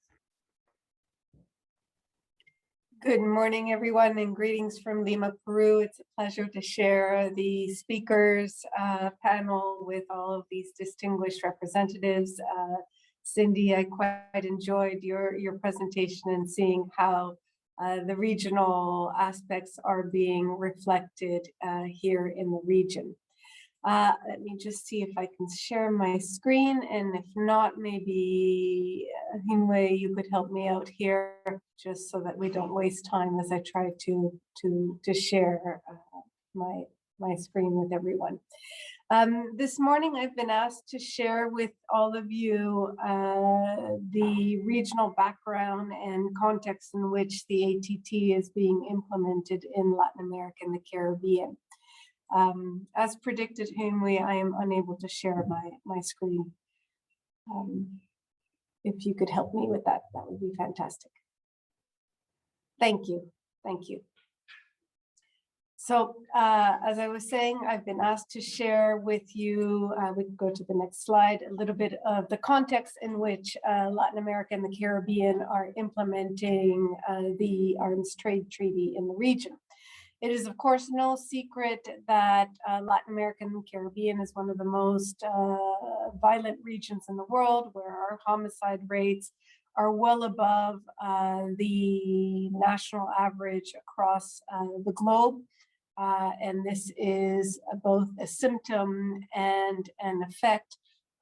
Speaker 5: Good morning, everyone, and greetings from Lima, Peru. It's a pleasure to share the speakers panel with all of these distinguished representatives. Cindy, I quite enjoyed your presentation and seeing how the regional aspects are being reflected here in the region. Let me just see if I can share my screen, and if not, maybe Hingwei, you could help me out here, just so that we don't waste time as I try to share my screen with everyone. This morning, I've been asked to share with all of you the regional background and context in which the ATT is being implemented in Latin America and the Caribbean. As predicted, Henry, I am unable to share my screen. If you could help me with that, that would be fantastic. Thank you. Thank you. So as I was saying, I've been asked to share with you, we can go to the next slide, a little bit of the context in which Latin America and the Caribbean are implementing the Arms Trade Treaty in the region. It is, of course, no secret that Latin America and the Caribbean is one of the most violent regions in the world, where our homicide rates are well above the national average across the globe. And this is both a symptom and an effect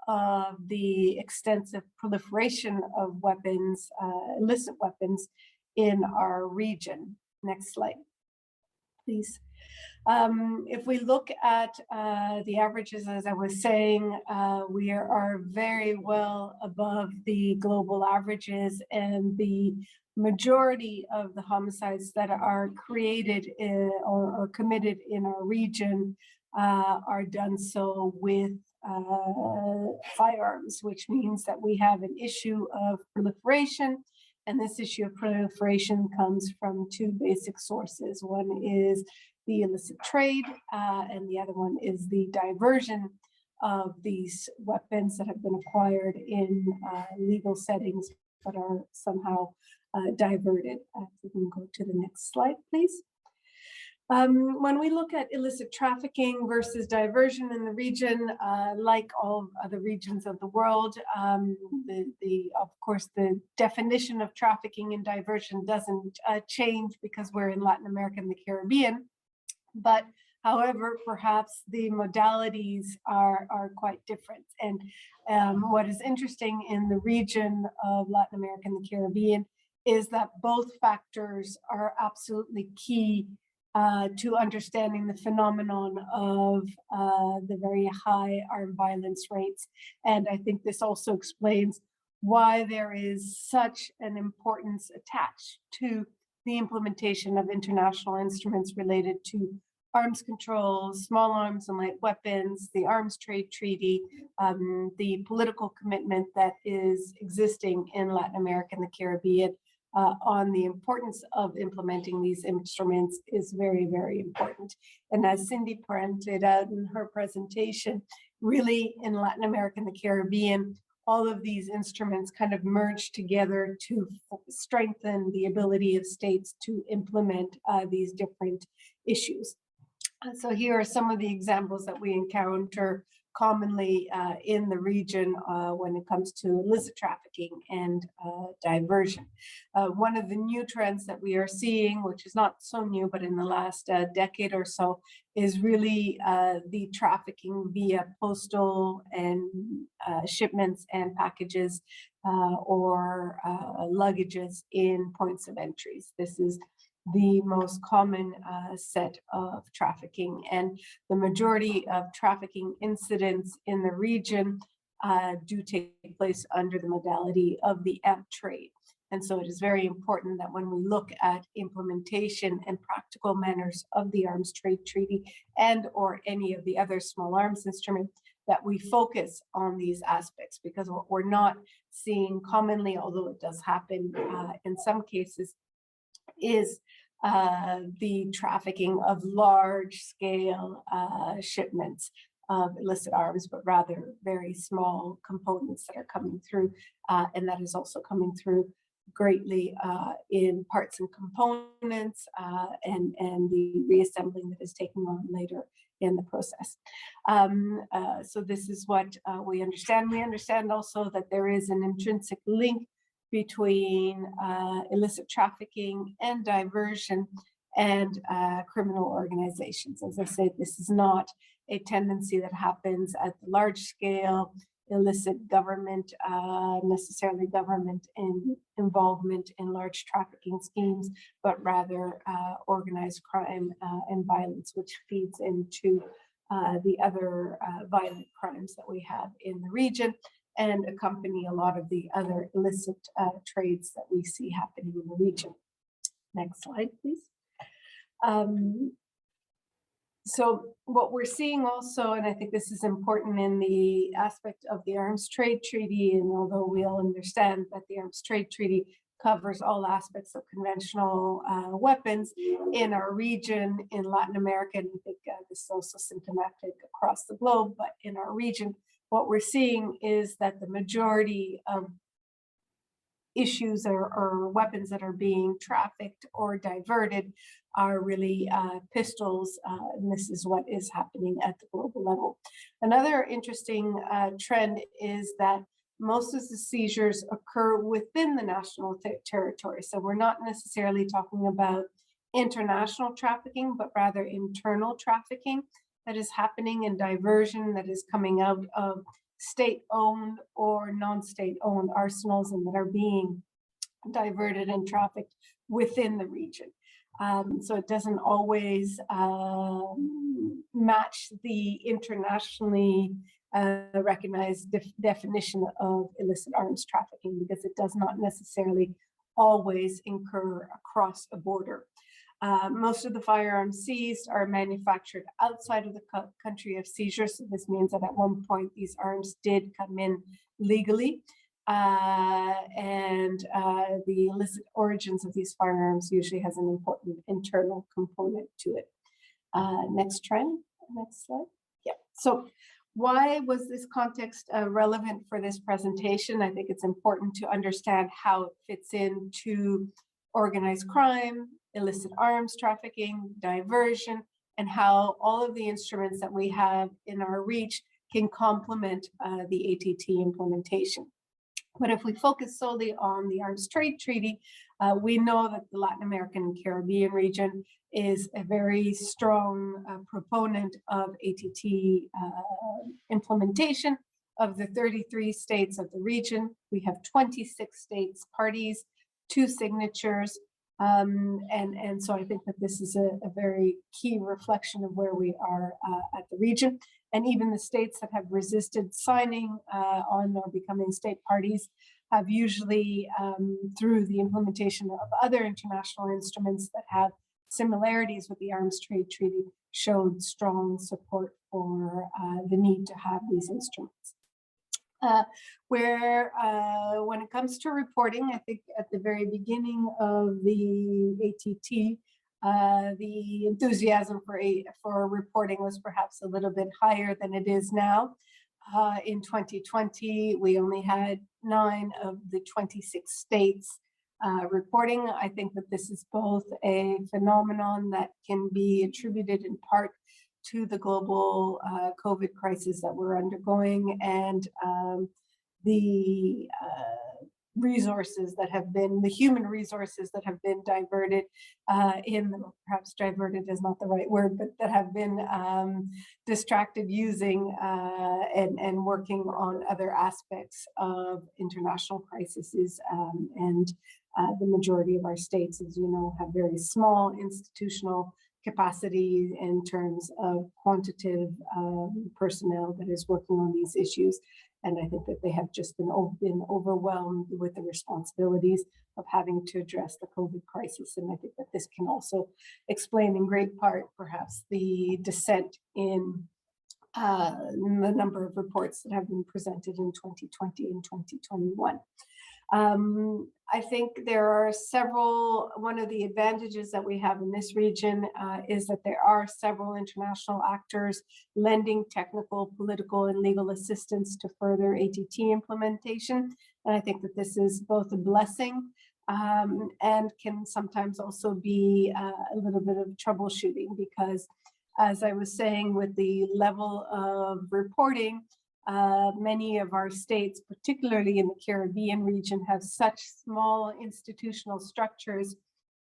Speaker 5: of the extensive proliferation of weapons, illicit weapons in our region. Next slide. please. If we look at the averages, as I was saying, we are very well above the global averages, and the majority of the homicides that are created or committed in our region are done so with firearms, which means that we have an issue of proliferation. And this issue of proliferation comes from two basic sources. One is the illicit trade, and the other one is the diversion of these weapons that have been acquired in legal settings but are somehow diverted. We can go to the next slide, please. When we look at illicit trafficking versus diversion in the region, like all other regions of the world, of course, the definition of trafficking and diversion doesn't change because we're in Latin America and the Caribbean. But however, perhaps the modalities are quite different. And what is interesting in the region of Latin America and the Caribbean is that both factors are absolutely key to understanding the phenomenon of the very high armed violence rates. And I think this also explains why there is such an importance attached to the implementation of international instruments related to arms control, small arms and light weapons, the arms trade treaty, the political commitment that is existing in Latin America and the Caribbean on the importance of implementing these instruments is very, very important. And as Cindy pointed out in her presentation, really in Latin America and the Caribbean, all of these instruments kind of merge together to strengthen the ability of states to implement these different issues. So here are some of the examples that we encounter commonly in the region when it comes to illicit trafficking and diversion. One of the new trends that we are seeing, which is not so new, but in the last decade or so, is really the trafficking via postal and shipments and packages or luggages in points of entries. This is the most common set of trafficking, and the majority of trafficking incidents in the region do take place under the modality of the AMP trade. And so it is very important that when we look at implementation and practical manners of the Arms Trade Treaty and or any of the other small arms instruments, that we focus on these aspects, because what we're not seeing commonly, although it does happen in some cases, is the trafficking of large scale shipments of illicit arms, but rather very small components that are coming through. And that is also coming through greatly in parts and components and the reassembling that is taking on later in the process. So this is what we understand. We understand also that there is an intrinsic link between illicit trafficking and diversion and criminal organizations. As I said, this is not a tendency that happens at the large scale, illicit government, necessarily government involvement in large trafficking schemes, but rather organized crime and violence, which feeds into the other violent crimes that we have in the region and accompany a lot of the other illicit trades that we see happening in the region. Next slide, please. So what we're seeing also, and I think this is important in the aspect of the Arms Trade Treaty, and although we all understand that the Arms Trade Treaty covers all aspects of conventional weapons in our region, in Latin America, and I think this is also symptomatic across the globe, but in our region, what we're seeing is that the majority of issues or weapons that are being trafficked or diverted are really pistols, and this is what is happening at the global level. Another interesting trend is that most of the seizures occur within the national territory. So we're not necessarily talking about international trafficking, but rather internal trafficking that is happening, and diversion that is coming out of state-owned or non-state-owned arsenals and that are being diverted and trafficked within the region. So it doesn't always match the internationally recognized definition of illicit arms trafficking, because it does not necessarily always incur across a border. Most of the firearms seized are manufactured outside of the country of seizure. So this means that at one point these arms did come in legally. The illicit origins of these firearms usually has an important internal component to it. Next slide. Yeah. So why was this context relevant for this presentation? I think it's important to understand how it fits into organized crime, illicit arms trafficking, diversion, and how all of the instruments that we have in our reach can complement the ATT implementation. But if we focus solely on the Arms Trade Treaty, we know that the Latin American and Caribbean region is a very strong proponent of ATT implementation. Of the 33 states of the region, we have 26 states parties, 2 signatures. And so I think that this is a very key reflection of where we are at the region. And even the states that have resisted signing on or becoming state parties have usually, through the implementation of other international instruments that have similarities with the Arms Trade Treaty, showed strong support for the need to have these instruments. When it comes to reporting, I think at the very beginning of the ATT, the enthusiasm for reporting was perhaps a little bit higher than it is now. In 2020, we only had 9 of the 26 states reporting. I think that this is both a phenomenon that can be attributed in part to the global COVID crisis that we're undergoing, and the resources that have been, the human resources that have been diverted perhaps diverted is not the right word, but that have been distracted using and working on other aspects of international crises. The majority of our states, as you know, have very small institutional capacity in terms of quantitative personnel that is working on these issues. And I think that they have just been overwhelmed with the responsibilities of having to address the COVID crisis. And I think that this can also explain in great part, perhaps, the descent in the number of reports that have been presented in 2020 and 2021. I think there are one of the advantages that we have in this region is that there are several international actors lending technical, political, and legal assistance to further ATT implementation. And I think that this is both a blessing and can sometimes also be a little bit of troubleshooting, because as I was saying, with the level of reporting, many of our states, particularly in the Caribbean region, have such small institutional structures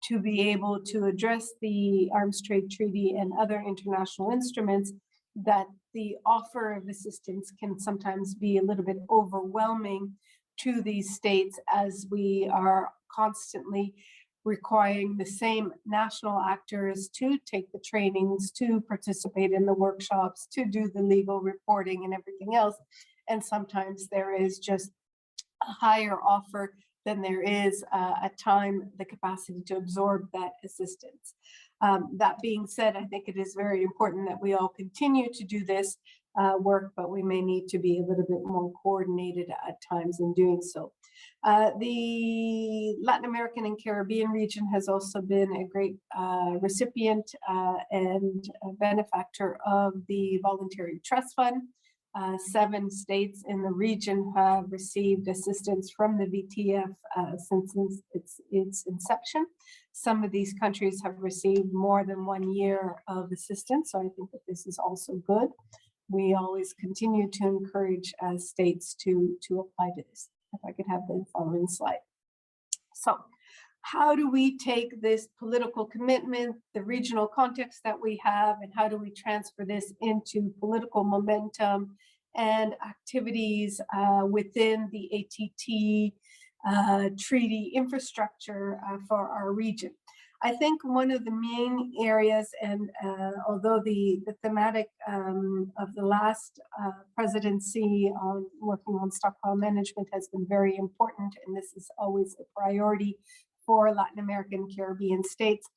Speaker 5: to be able to address the Arms Trade Treaty and other international instruments, that the offer of assistance can sometimes be a little bit overwhelming to these states, as we are constantly requiring the same national actors to take the trainings, to participate in the workshops, to do the legal reporting and everything else. And sometimes there is just a higher offer than there is at time the capacity to absorb that assistance. That being said, I think it is very important that we all continue to do this work, but we may need to be a little bit more coordinated at times in doing so. The Latin American and Caribbean region has also been a great recipient and benefactor of the Voluntary Trust Fund. 7 states in the region have received assistance from the VTF since its inception. Some of these countries have received more than 1 year of assistance, so I think that this is also good. We always continue to encourage states to apply to this. If I could have the following slide. So how do we take this political commitment, the regional context that we have, and how do we transfer this into political momentum and activities within the ATT treaty infrastructure for our region? I think one of the main areas, and although the thematic of the last presidency on working on stockpile management has been very important, and this is always a priority for Latin American Caribbean states,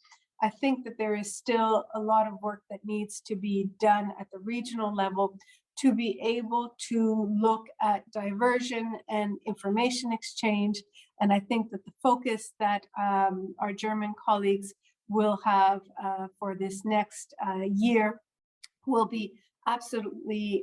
Speaker 5: I think that there is still a lot of work that needs to be done at the regional level to be able to look at diversion and information exchange. And I think that the focus that our German colleagues will have for this next year will be absolutely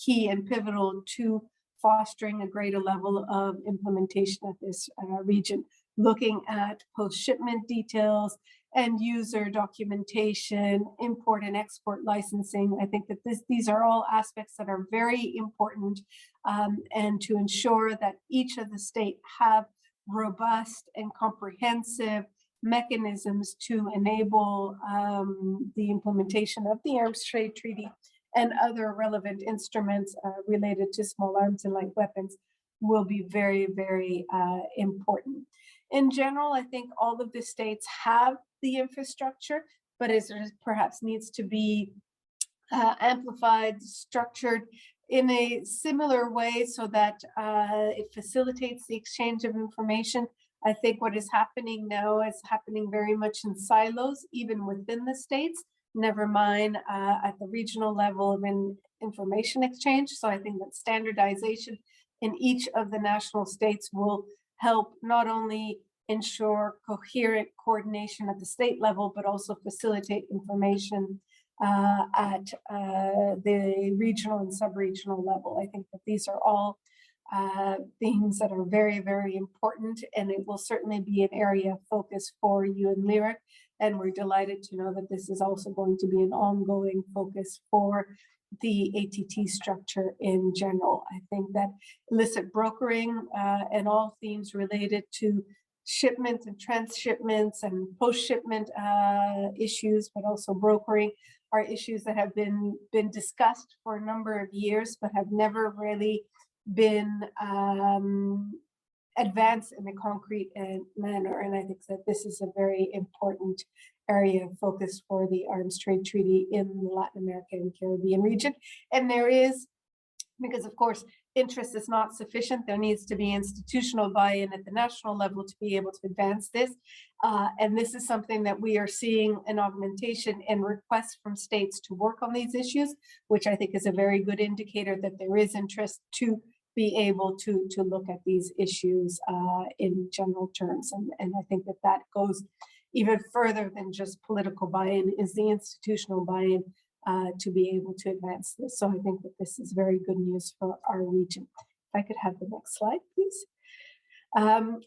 Speaker 5: key and pivotal to fostering a greater level of implementation at this region, looking at post-shipment details, end user documentation, import and export licensing. I think that these are all aspects that are very important, and to ensure that each of the states have robust and comprehensive mechanisms to enable the implementation of the Arms Trade Treaty and other relevant instruments related to small arms and light weapons will be very, very important. In general, I think all of the states have the infrastructure, but it perhaps needs to be amplified, structured in a similar way so that it facilitates the exchange of information. I think what is happening now is happening very much in silos, even within the states, never mind at the regional level of information exchange. So I think that standardization in each of the national states will help not only ensure coherent coordination at the state level, but also facilitate information at the regional and sub-regional level. I think that these are all themes that are very, very important, and it will certainly be an area of focus for UNLYRIC. And we're delighted to know that this is also going to be an ongoing focus for the ATT structure in general. I think that illicit brokering and all themes related to shipments and transshipments and post-shipment issues, but also brokering, are issues that have been discussed for a number of years, but have never really been advanced in a concrete manner. And I think that this is a very important area of focus for the Arms Trade Treaty in the Latin American and Caribbean region. And there is, because of course, interest is not sufficient. There needs to be institutional buy-in at the national level to be able to advance this. And this is something that we are seeing an augmentation in requests from states to work on these issues, which I think is a very good indicator that there is interest to be able to look at these issues in general terms. And I think that that goes even further than just political buy-in, is the institutional buy-in to be able to advance this. So I think that this is very good news for our region. If I could have the next slide, please.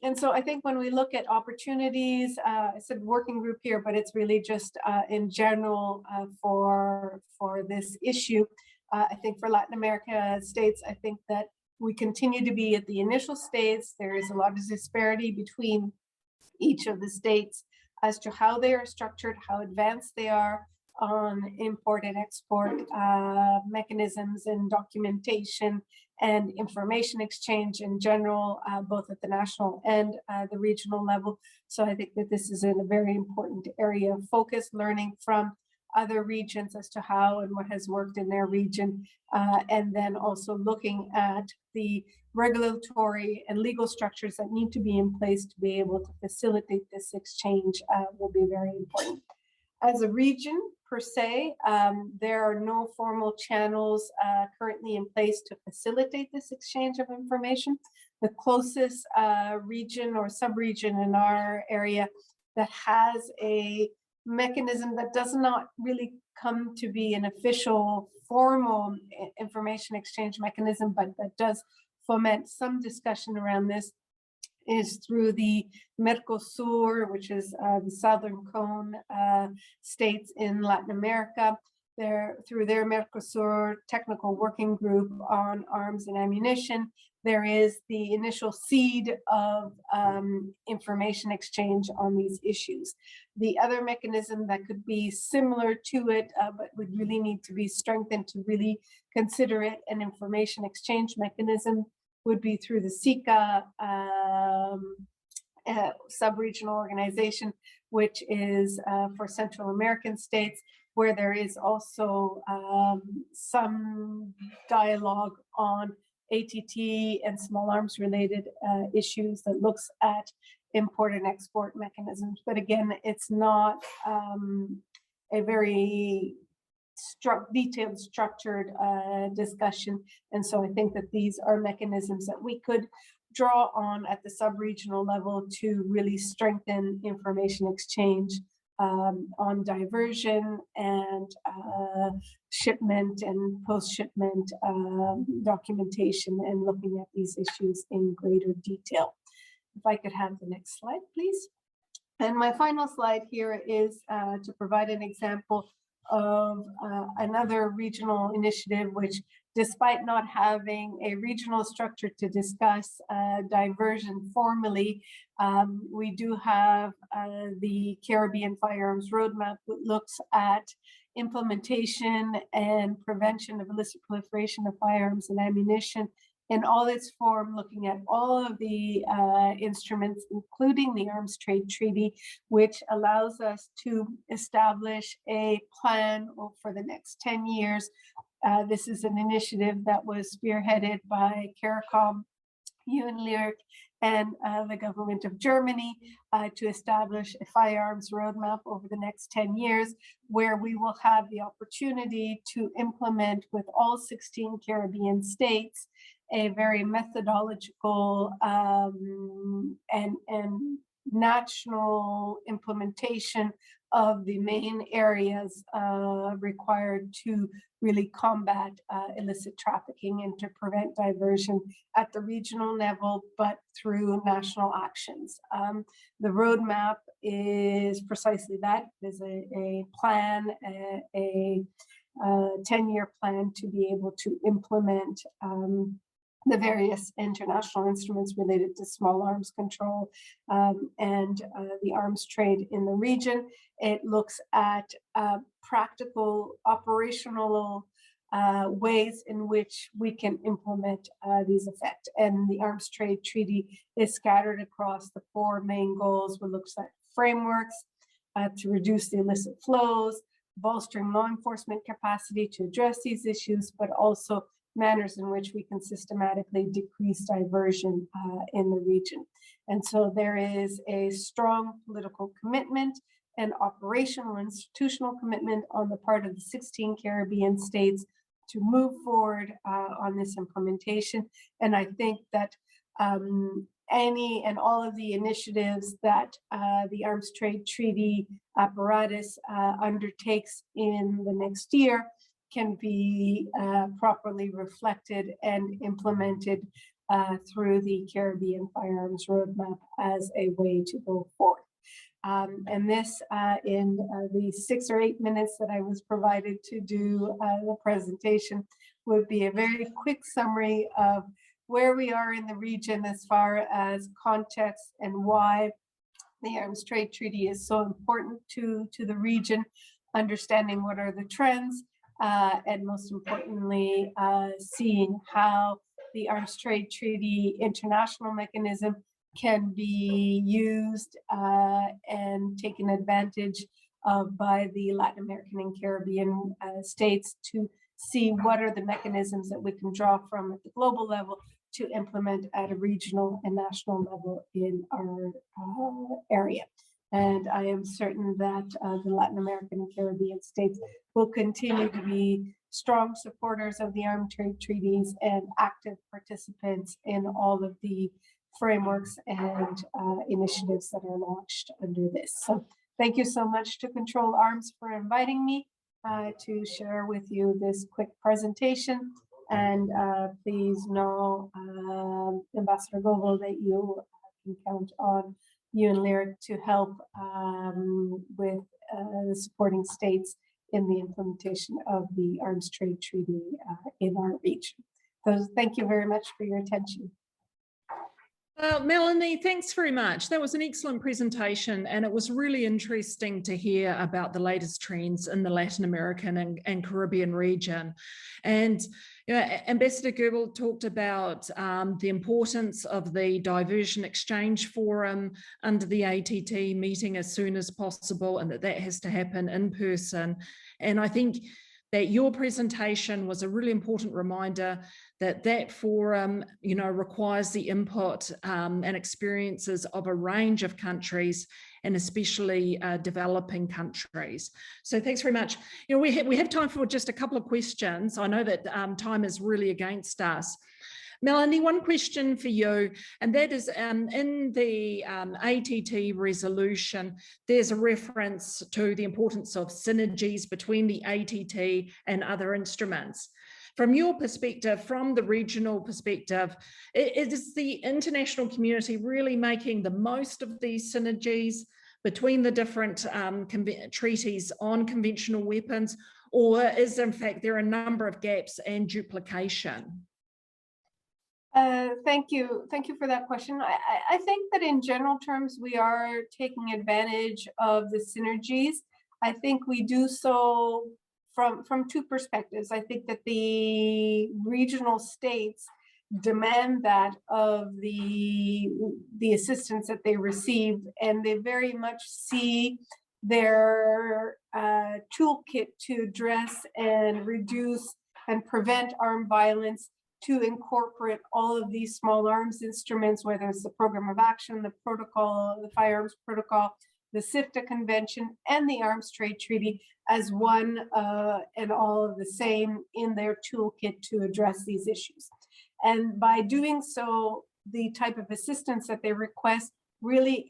Speaker 5: And so I think when we look at opportunities, I said working group here, but it's really just in general for this issue. I think for Latin America states, I think that we continue to be at the initial states. There is a lot of disparity between each of the states as to how they are structured, how advanced they are on import and export mechanisms and documentation and information exchange in general, both at the national and the regional level. So I think that this is a very important area of focus, learning from other regions as to how and what has worked in their region, and then also looking at the regulatory and legal structures that need to be in place to be able to facilitate this exchange will be very important. As a region per se, there are no formal channels currently in place to facilitate this exchange of information. The closest region or sub-region in our area that has a mechanism that does not really come to be an official formal information exchange mechanism, but that does foment some discussion around this, is through the Mercosur, which is the Southern Cone states in Latin America. Through their Mercosur Technical Working Group on Arms and Ammunition, there is the initial seed of information exchange on these issues. The other mechanism that could be similar to it, but would really need to be strengthened to really consider it an information exchange mechanism, would be through the SICA sub-regional organization, which is for Central American states, where there is also some dialogue on ATT and small arms related issues that looks at import and export mechanisms. But again, it's not a very detailed, structured discussion. And so I think that these are mechanisms that we could draw on at the sub-regional level to really strengthen information exchange on diversion and shipment and post-shipment documentation, and looking at these issues in greater detail. If I could have the next slide, please. And my final slide here is to provide an example of another regional initiative, which, despite not having a regional structure to discuss diversion formally, we do have the Caribbean Firearms Roadmap, which looks at implementation and prevention of illicit proliferation of firearms and ammunition in all its form, looking at all of the instruments, including the Arms Trade Treaty, which allows us to establish a plan for the next 10 years. This is an initiative that was spearheaded by CARICOM, UNGA, and the government of Germany to establish a firearms roadmap over the next 10 years, where we will have the opportunity to implement with all 16 Caribbean states a very methodological and national implementation of the main areas required to really combat illicit trafficking and to prevent diversion at the regional level, but through national actions. The roadmap is precisely that. There's a plan, a 10-year plan to be able to implement the various international instruments related to small arms control and the arms trade in the region. It looks at practical operational ways in which we can implement these effects. And the Arms Trade Treaty is scattered across the 4 main goals. We look at frameworks to reduce the illicit flows, bolstering law enforcement capacity to address these issues, but also manners in which we can systematically decrease diversion in the region. And so there is a strong political commitment and operational institutional commitment on the part of the 16 Caribbean states to move forward on this implementation. And I think that any and all of the initiatives that the Arms Trade Treaty apparatus undertakes in the next year can be properly reflected and implemented through the Caribbean Firearms Roadmap as a way to go forward. And this, in the 6 or 8 minutes that I was provided to do the presentation, would be a very quick summary of where we are in the region as far as context and why the Arms Trade Treaty is so important to the region, understanding what are the trends, and most importantly, seeing how the Arms Trade Treaty international mechanism can be used and taken advantage of by the Latin American and Caribbean states to see what are the mechanisms that we can draw from at the global level to implement at a regional and national level in our area. And I am certain that the Latin American and Caribbean states will continue to be strong supporters of the Arms Trade Treaties and active participants in all of the frameworks and initiatives that are launched under this. So thank you so much to Control Arms for inviting me to share with you this quick presentation. And please know, Ambassador Goebel, that you can count on UNLYRIC to help with the supporting states in the implementation of the Arms Trade Treaty in our region. So thank you very much for your attention.
Speaker 1: Melanie, thanks very much. That was an excellent presentation, and it was really interesting to hear about the latest trends in the Latin American and Caribbean region. And Ambassador Goebel talked about the importance of the Diversion Exchange Forum under the ATT meeting as soon as possible, and that has to happen in person. And I think that your presentation was a really important reminder that that forum, requires the input and experiences of a range of countries, and especially developing countries. So thanks very much. We have time for just a couple of questions. I know that time is really against us. Melanie, one question for you, and that is in the ATT resolution, there's a reference to the importance of synergies between the ATT and other instruments. From your perspective, from the regional perspective, is the international community really making the most of these synergies between the different treaties on conventional weapons, or is in fact there are a number of gaps and duplication?
Speaker 5: Thank you for that question. I think that in general terms, we are taking advantage of the synergies. I think we do so from two perspectives. I think that the regional states demand that of the assistance that they receive, and they very much see their toolkit to address and reduce and prevent armed violence to incorporate all of these small arms instruments, whether it's the program of action, the protocol, the firearms protocol, the CIFTA convention, and the arms trade treaty as one and all of the same in their toolkit to address these issues. And by doing so, the type of assistance that they request really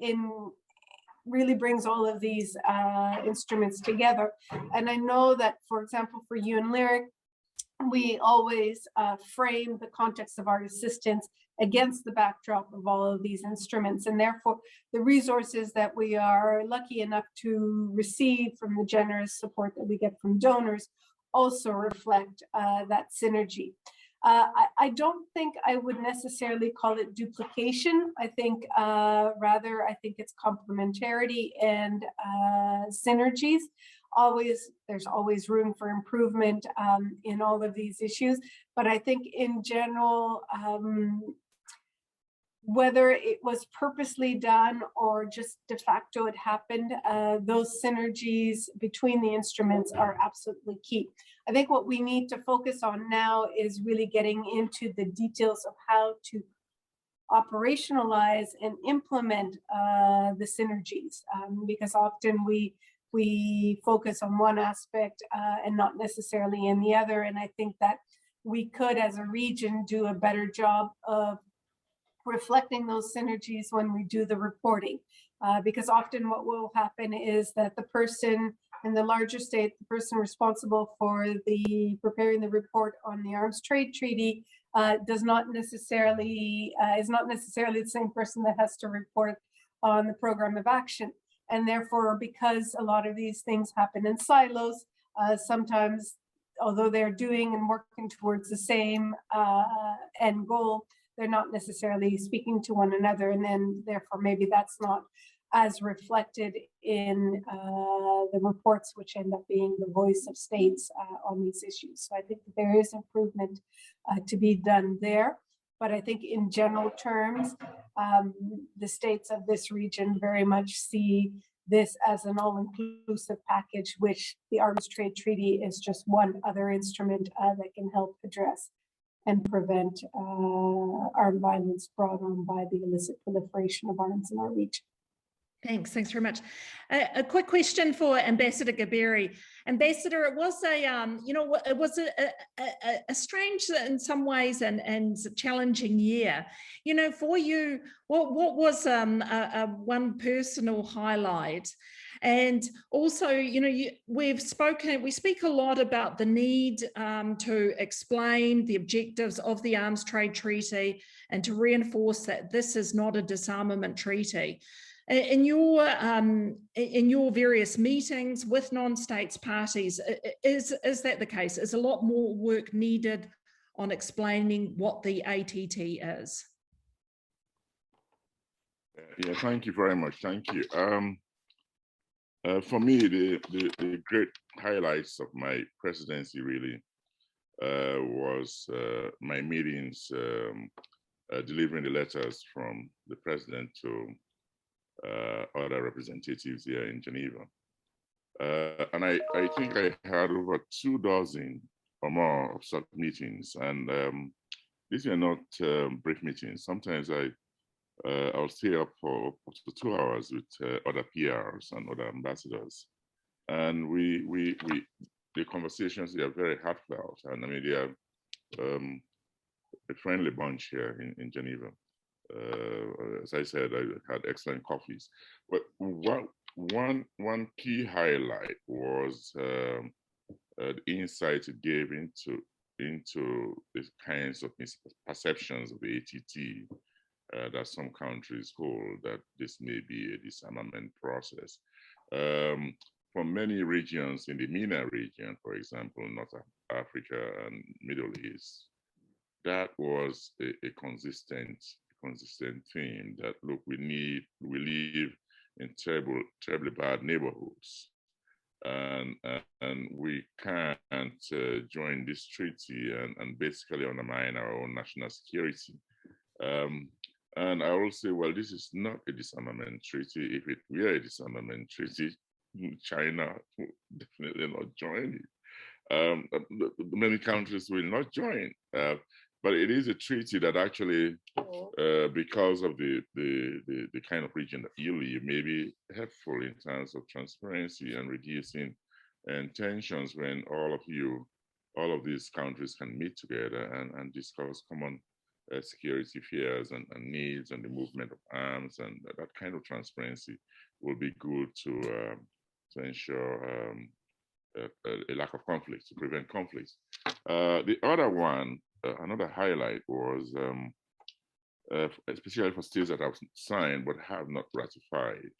Speaker 5: brings all of these instruments together. And I know that, for example, for UNLYRIC, we always frame the context of our assistance against the backdrop of all of these instruments. And therefore, the resources that we are lucky enough to receive from the generous support that we get from donors also reflect that synergy. I don't think I would necessarily call it duplication. I think rather, I think it's complementarity and synergies. There's always room for improvement in all of these issues, but I think in general, whether it was purposely done or just de facto it happened, those synergies between the instruments are absolutely key. I think what we need to focus on now is really getting into the details of how to operationalize and implement the synergies, because often we focus on one aspect and not necessarily in the other. And I think that we could, as a region, do a better job of reflecting those synergies when we do the reporting. Because often what will happen is that the person in the larger state, the person responsible for preparing the report on the arms trade treaty is not necessarily the same person that has to report on the program of action. And therefore, because a lot of these things happen in silos, sometimes, although they're doing and working towards the same end goal, they're not necessarily speaking to one another. And then therefore, maybe that's not as reflected in the reports, which end up being the voice of states on these issues. So I think that there is improvement to be done there. But I think in general terms, the states of this region very much see this as an all-inclusive package, which the Arms Trade Treaty is just one other instrument that can help address and prevent armed violence brought on by the illicit proliferation of arms in our region.
Speaker 1: Thanks very much. A quick question for Ambassador Gaberi. Ambassador, it was a strange in some ways and challenging year. For you, what was one personal highlight? And also, we speak a lot about the need to explain the objectives of the Arms Trade Treaty and to reinforce that this is not a disarmament treaty. In your various meetings with non-states parties, is that the case? Is a lot more work needed on explaining what the ATT is?
Speaker 2: Yeah, thank you very much. Thank you. For me, the great highlights of my presidency really was my meetings, delivering the letters from the president to other representatives here in Geneva. And I think I had over 24 or more of such meetings. And these are not brief meetings. Sometimes I'll stay up for up to 2 hours with other PRs and other ambassadors. And the conversations, they are very heartfelt. And I mean, they are a friendly bunch here in Geneva. As I said, I had excellent coffees. But one key highlight was the insight it gave into the kinds of perceptions of the ATT that some countries hold, that this may be a disarmament process. For many regions in the MENA region, for example, North Africa and Middle East, that was a consistent theme that, look, we live in terribly bad neighborhoods, and we can't join this treaty and basically undermine our own national security. And I will say, well, this is not a disarmament treaty. If it were a disarmament treaty, China would definitely not join it. Many countries will not join. But it is a treaty that actually, because of the kind of region that you live, may be helpful in terms of transparency and reducing tensions when all of these countries can meet together and discuss common security fears and needs and the movement of arms, and that kind of transparency will be good to ensure a lack of conflict, to prevent conflicts. The other one, another highlight was, especially for states that have signed but have not ratified,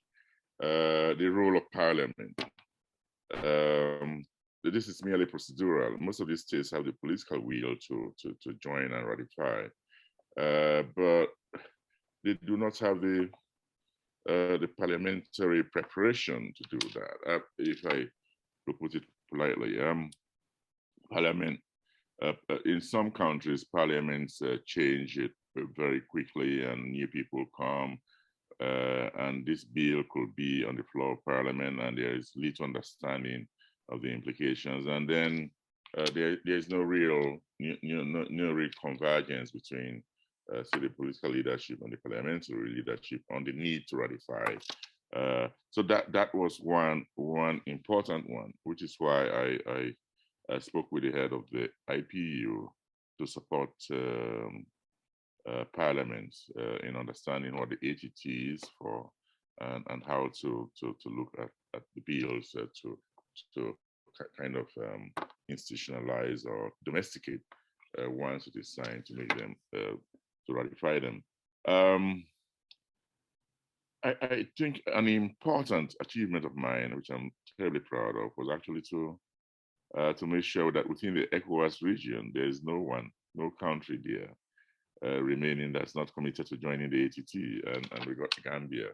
Speaker 2: the role of parliament. This is merely procedural. Most of these states have the political will to join and ratify, but they do not have the parliamentary preparation to do that. If I put it politely, parliament, in some countries, parliaments change it very quickly and new people come, and this bill could be on the floor of parliament and there is little understanding of the implications. And then there's no real convergence between say the political leadership and the parliamentary leadership on the need to ratify. So that was one important one, which is why I spoke with the head of the IPU to support parliaments in understanding what the ATT is for, and how to look at the bills to kind of institutionalize or domesticate once it is signed, to make them to ratify them. I think an important achievement of mine, which I'm terribly proud of, was actually to make sure that within the ECOWAS region, there is no country there remaining that's not committed to joining the ATT, and we got Gambia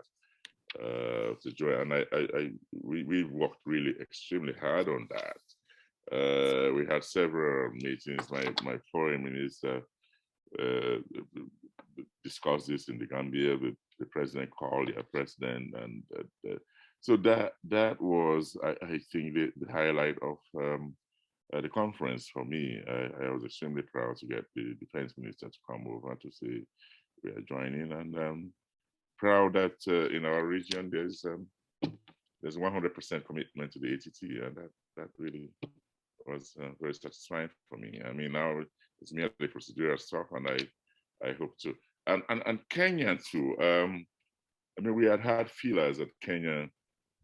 Speaker 2: to join. And we worked really extremely hard on that. We had several meetings. My foreign minister discussed this in the Gambia. The president called their president, and so that was, I think, the highlight of the conference for me. I was extremely proud to get the defense minister to come over to say we are joining, and proud that in our region there's 100% commitment to the ATT, and that really was very satisfying for me. I mean, now it's merely procedural stuff, and I hope to. And Kenya too. I mean, we had feelers that Kenya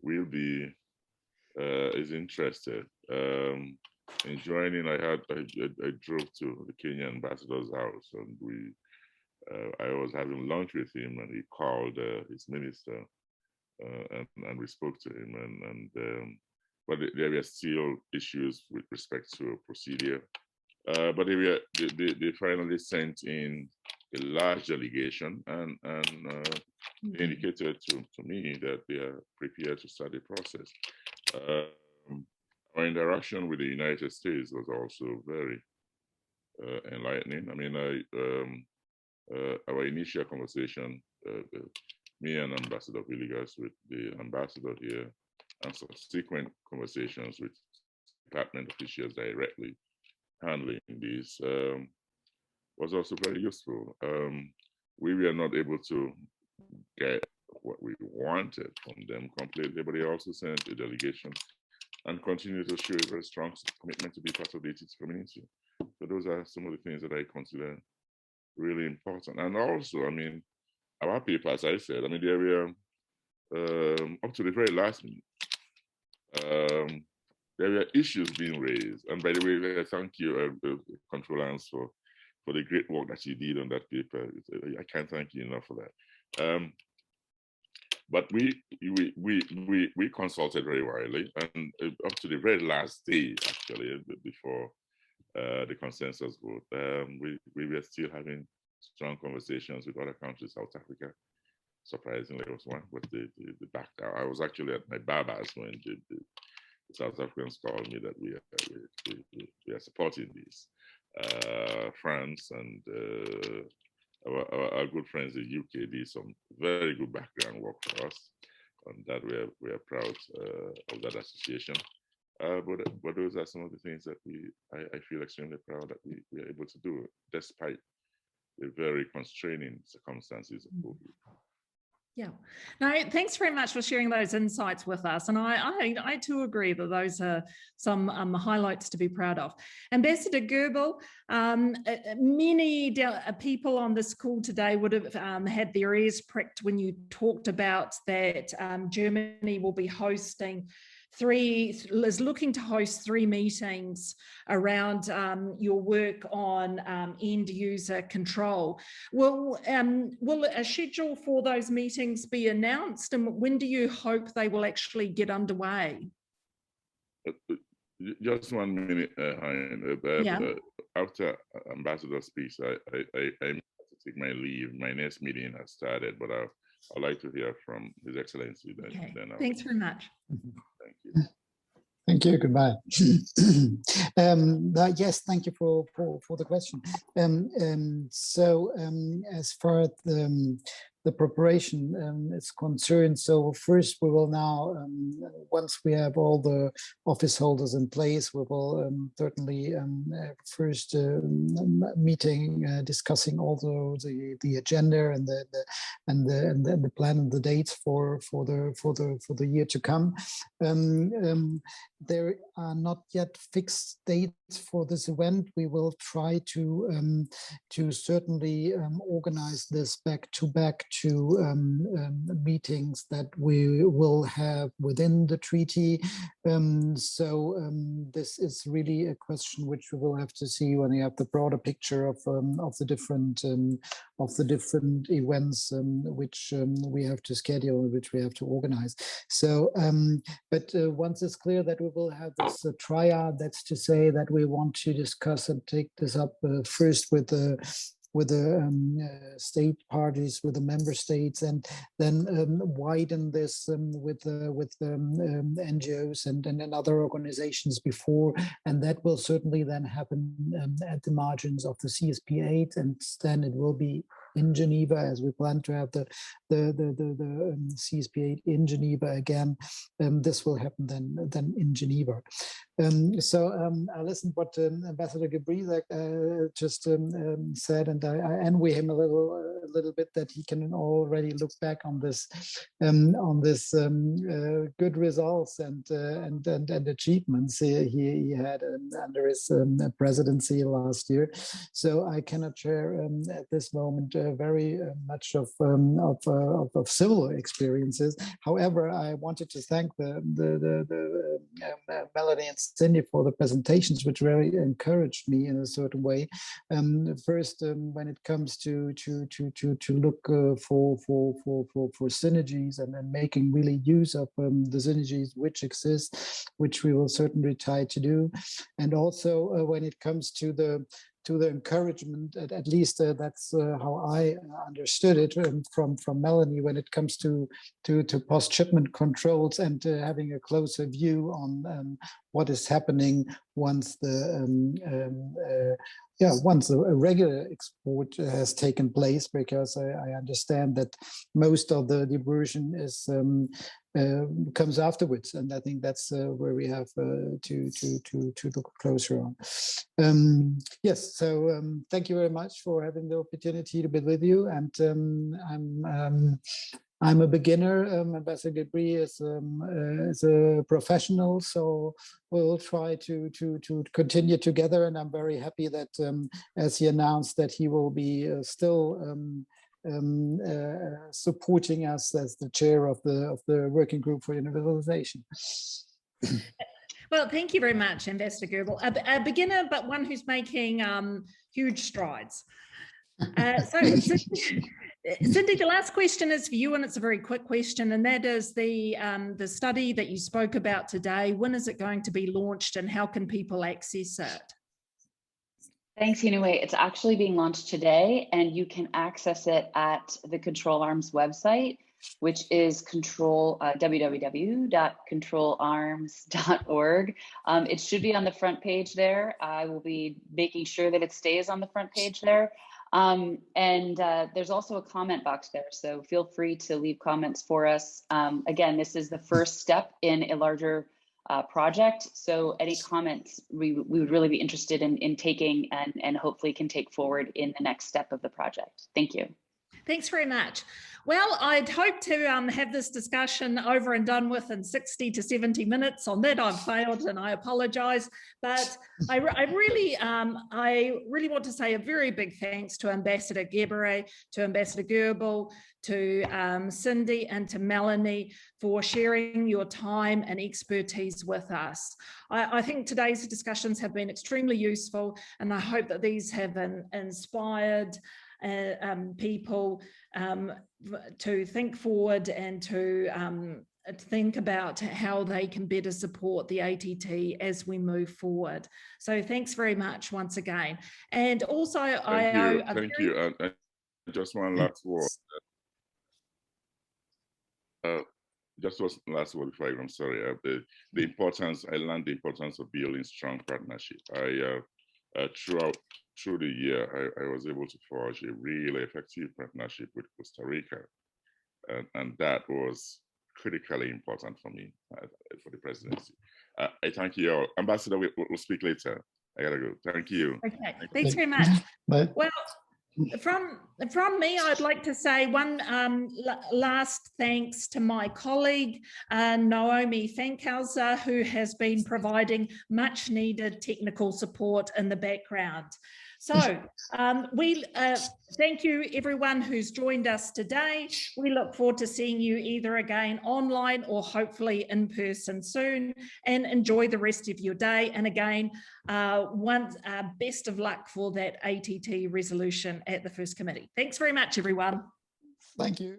Speaker 2: will be is interested in joining. I drove to the Kenyan ambassador's house, and I was having lunch with him, and he called his minister, and we spoke to him, but there were still issues with respect to procedure. But they finally sent in a large delegation and indicated to me that they are prepared to start the process. Our interaction with the United States was also very, enlightening. I mean, our initial conversation, me and Ambassador Villegas with the ambassador here, and subsequent conversations with department officials directly handling these, was also very useful. We were not able to get what we wanted from them completely, but they also sent a delegation and continue to show a very strong commitment to be part of the ATT community. So those are some of the things that I consider really important. And also, I mean, our paper, as I said, I mean, there were up to the very last minute, there were issues being raised. And by the way, thank you, Controller Hans, for the great work that you did on that paper. I can't thank you enough for that. But we consulted very widely, and up to the very last stage, actually, before the consensus vote, we were still having strong conversations with other countries. South Africa, surprisingly, was one, but the backed out. I was actually at my Babas when the South Africans called me that we are supporting this. France and our good friends in the UK did some very good background work for us, and that we are proud of that association. But those are some of the things that I feel extremely proud that we are able to do, despite the very constraining circumstances of COVID.
Speaker 1: Yeah, no, thanks very much for sharing those insights with us. And I too agree that those are some highlights to be proud of. Ambassador Goebel, many people on this call today would have had their ears pricked when you talked about that Germany will be hosting is looking to host 3 meetings around your work on end user control. Will a schedule for those meetings be announced, and when do you hope they will actually get underway?
Speaker 2: Just 1 minute,
Speaker 1: Yeah.
Speaker 2: After Ambassador speaks, I have to take my leave. My next meeting has started, but I'd like to hear from His Excellency.
Speaker 1: Okay. Thanks very much.
Speaker 2: Thank you.
Speaker 3: Thank you. Goodbye. Yes, thank you for the question. So as far as the preparation is concerned, so first we will now, once we have all the office holders in place, we will certainly first meeting discussing also the agenda and the plan and the dates for the year to come. There are not yet fixed dates for this event. We will try to certainly organize this back to back to meetings that we will have within the treaty. This is really a question which we will have to see when we have the broader picture of the different events which we have to schedule, which we have to organize. So, but once it's clear that we will have this triad, that's to say that we want to discuss and take this up first with the state parties, with the member states, and then widen this with NGOs and other organizations before, and that will certainly then happen at the margins of the CSP8, and then it will be in Geneva, as we plan to have the CSP8 in Geneva again. This will happen then in Geneva. I listened what Ambassador Gabriel just said, and I envy him a little bit that he can already look back on this good results and achievements he had under his presidency last year. So I cannot share at this moment very much of similar experiences. However, I wanted to thank the Melanie and Cindy for the presentations, which really encouraged me in a certain way. First, when it comes to look for synergies and making really use of the synergies which exist, which we will certainly try to do, and also when it comes to the encouragement, at least that's how I understood it from Melanie, when it comes to post-shipment controls and having a closer view on what is happening once the once a regular export has taken place, because I understand that most of the diversion is comes afterwards, and I think that's where we have to look closer on. Yes, so thank you very much for having the opportunity to be with you, and I'm a beginner. Ambassador Gabri is a professional, so we'll try to continue together. And I'm very happy that, as he announced, that he will be still supporting us as the chair of the working group for universalization.
Speaker 1: Well, thank you very much, Ambassador Goebel. A beginner, but one who's making huge strides. Cindy, the last question is for you, and it's a very quick question, and that is the study that you spoke about today. When is it going to be launched, and how can people access it?
Speaker 4: Thanks, Inouye. It's actually being launched today, and you can access it at the Control Arms website, which is www.controlarms.org. It should be on the front page there. I will be making sure that it stays on the front page there. There's also a comment box there, so feel free to leave comments for us. Again, this is the first step in a larger project, so any comments we would really be interested in taking and hopefully can take forward in the next step of the project. Thank you.
Speaker 1: Thanks very much. Well, I'd hope to have this discussion over and done with in 60 to 70 minutes. On that, I've failed, and I apologise. But I really want to say a very big thanks to Ambassador Gabri, to Ambassador Goebel, to Cindy, and to Melanie for sharing your time and expertise with us. I think today's discussions have been extremely useful, and I hope that these have inspired people to think forward and to think about how they can better support the ATT as we move forward. So thanks very much once again. And also,
Speaker 2: thank you. And just one last word. Just one last word before I'm sorry. The importance, I learned the importance of building strong partnership. Through the year, I was able to forge a really effective partnership with Costa Rica. And that was critically important for me for the presidency. I thank you all. Ambassador, we'll speak later. I gotta go. Thank you.
Speaker 1: Okay, thanks very much.
Speaker 3: Bye.
Speaker 1: Well, from me, I'd like to say one last thanks to my colleague, Naomi Fankhauser, who has been providing much needed technical support in the background. So we thank you everyone who's joined us today. We look forward to seeing you either again online or hopefully in person soon, and enjoy the rest of your day. And again, best of luck for that ATT resolution at the First Committee. Thanks very much, everyone.
Speaker 3: Thank you.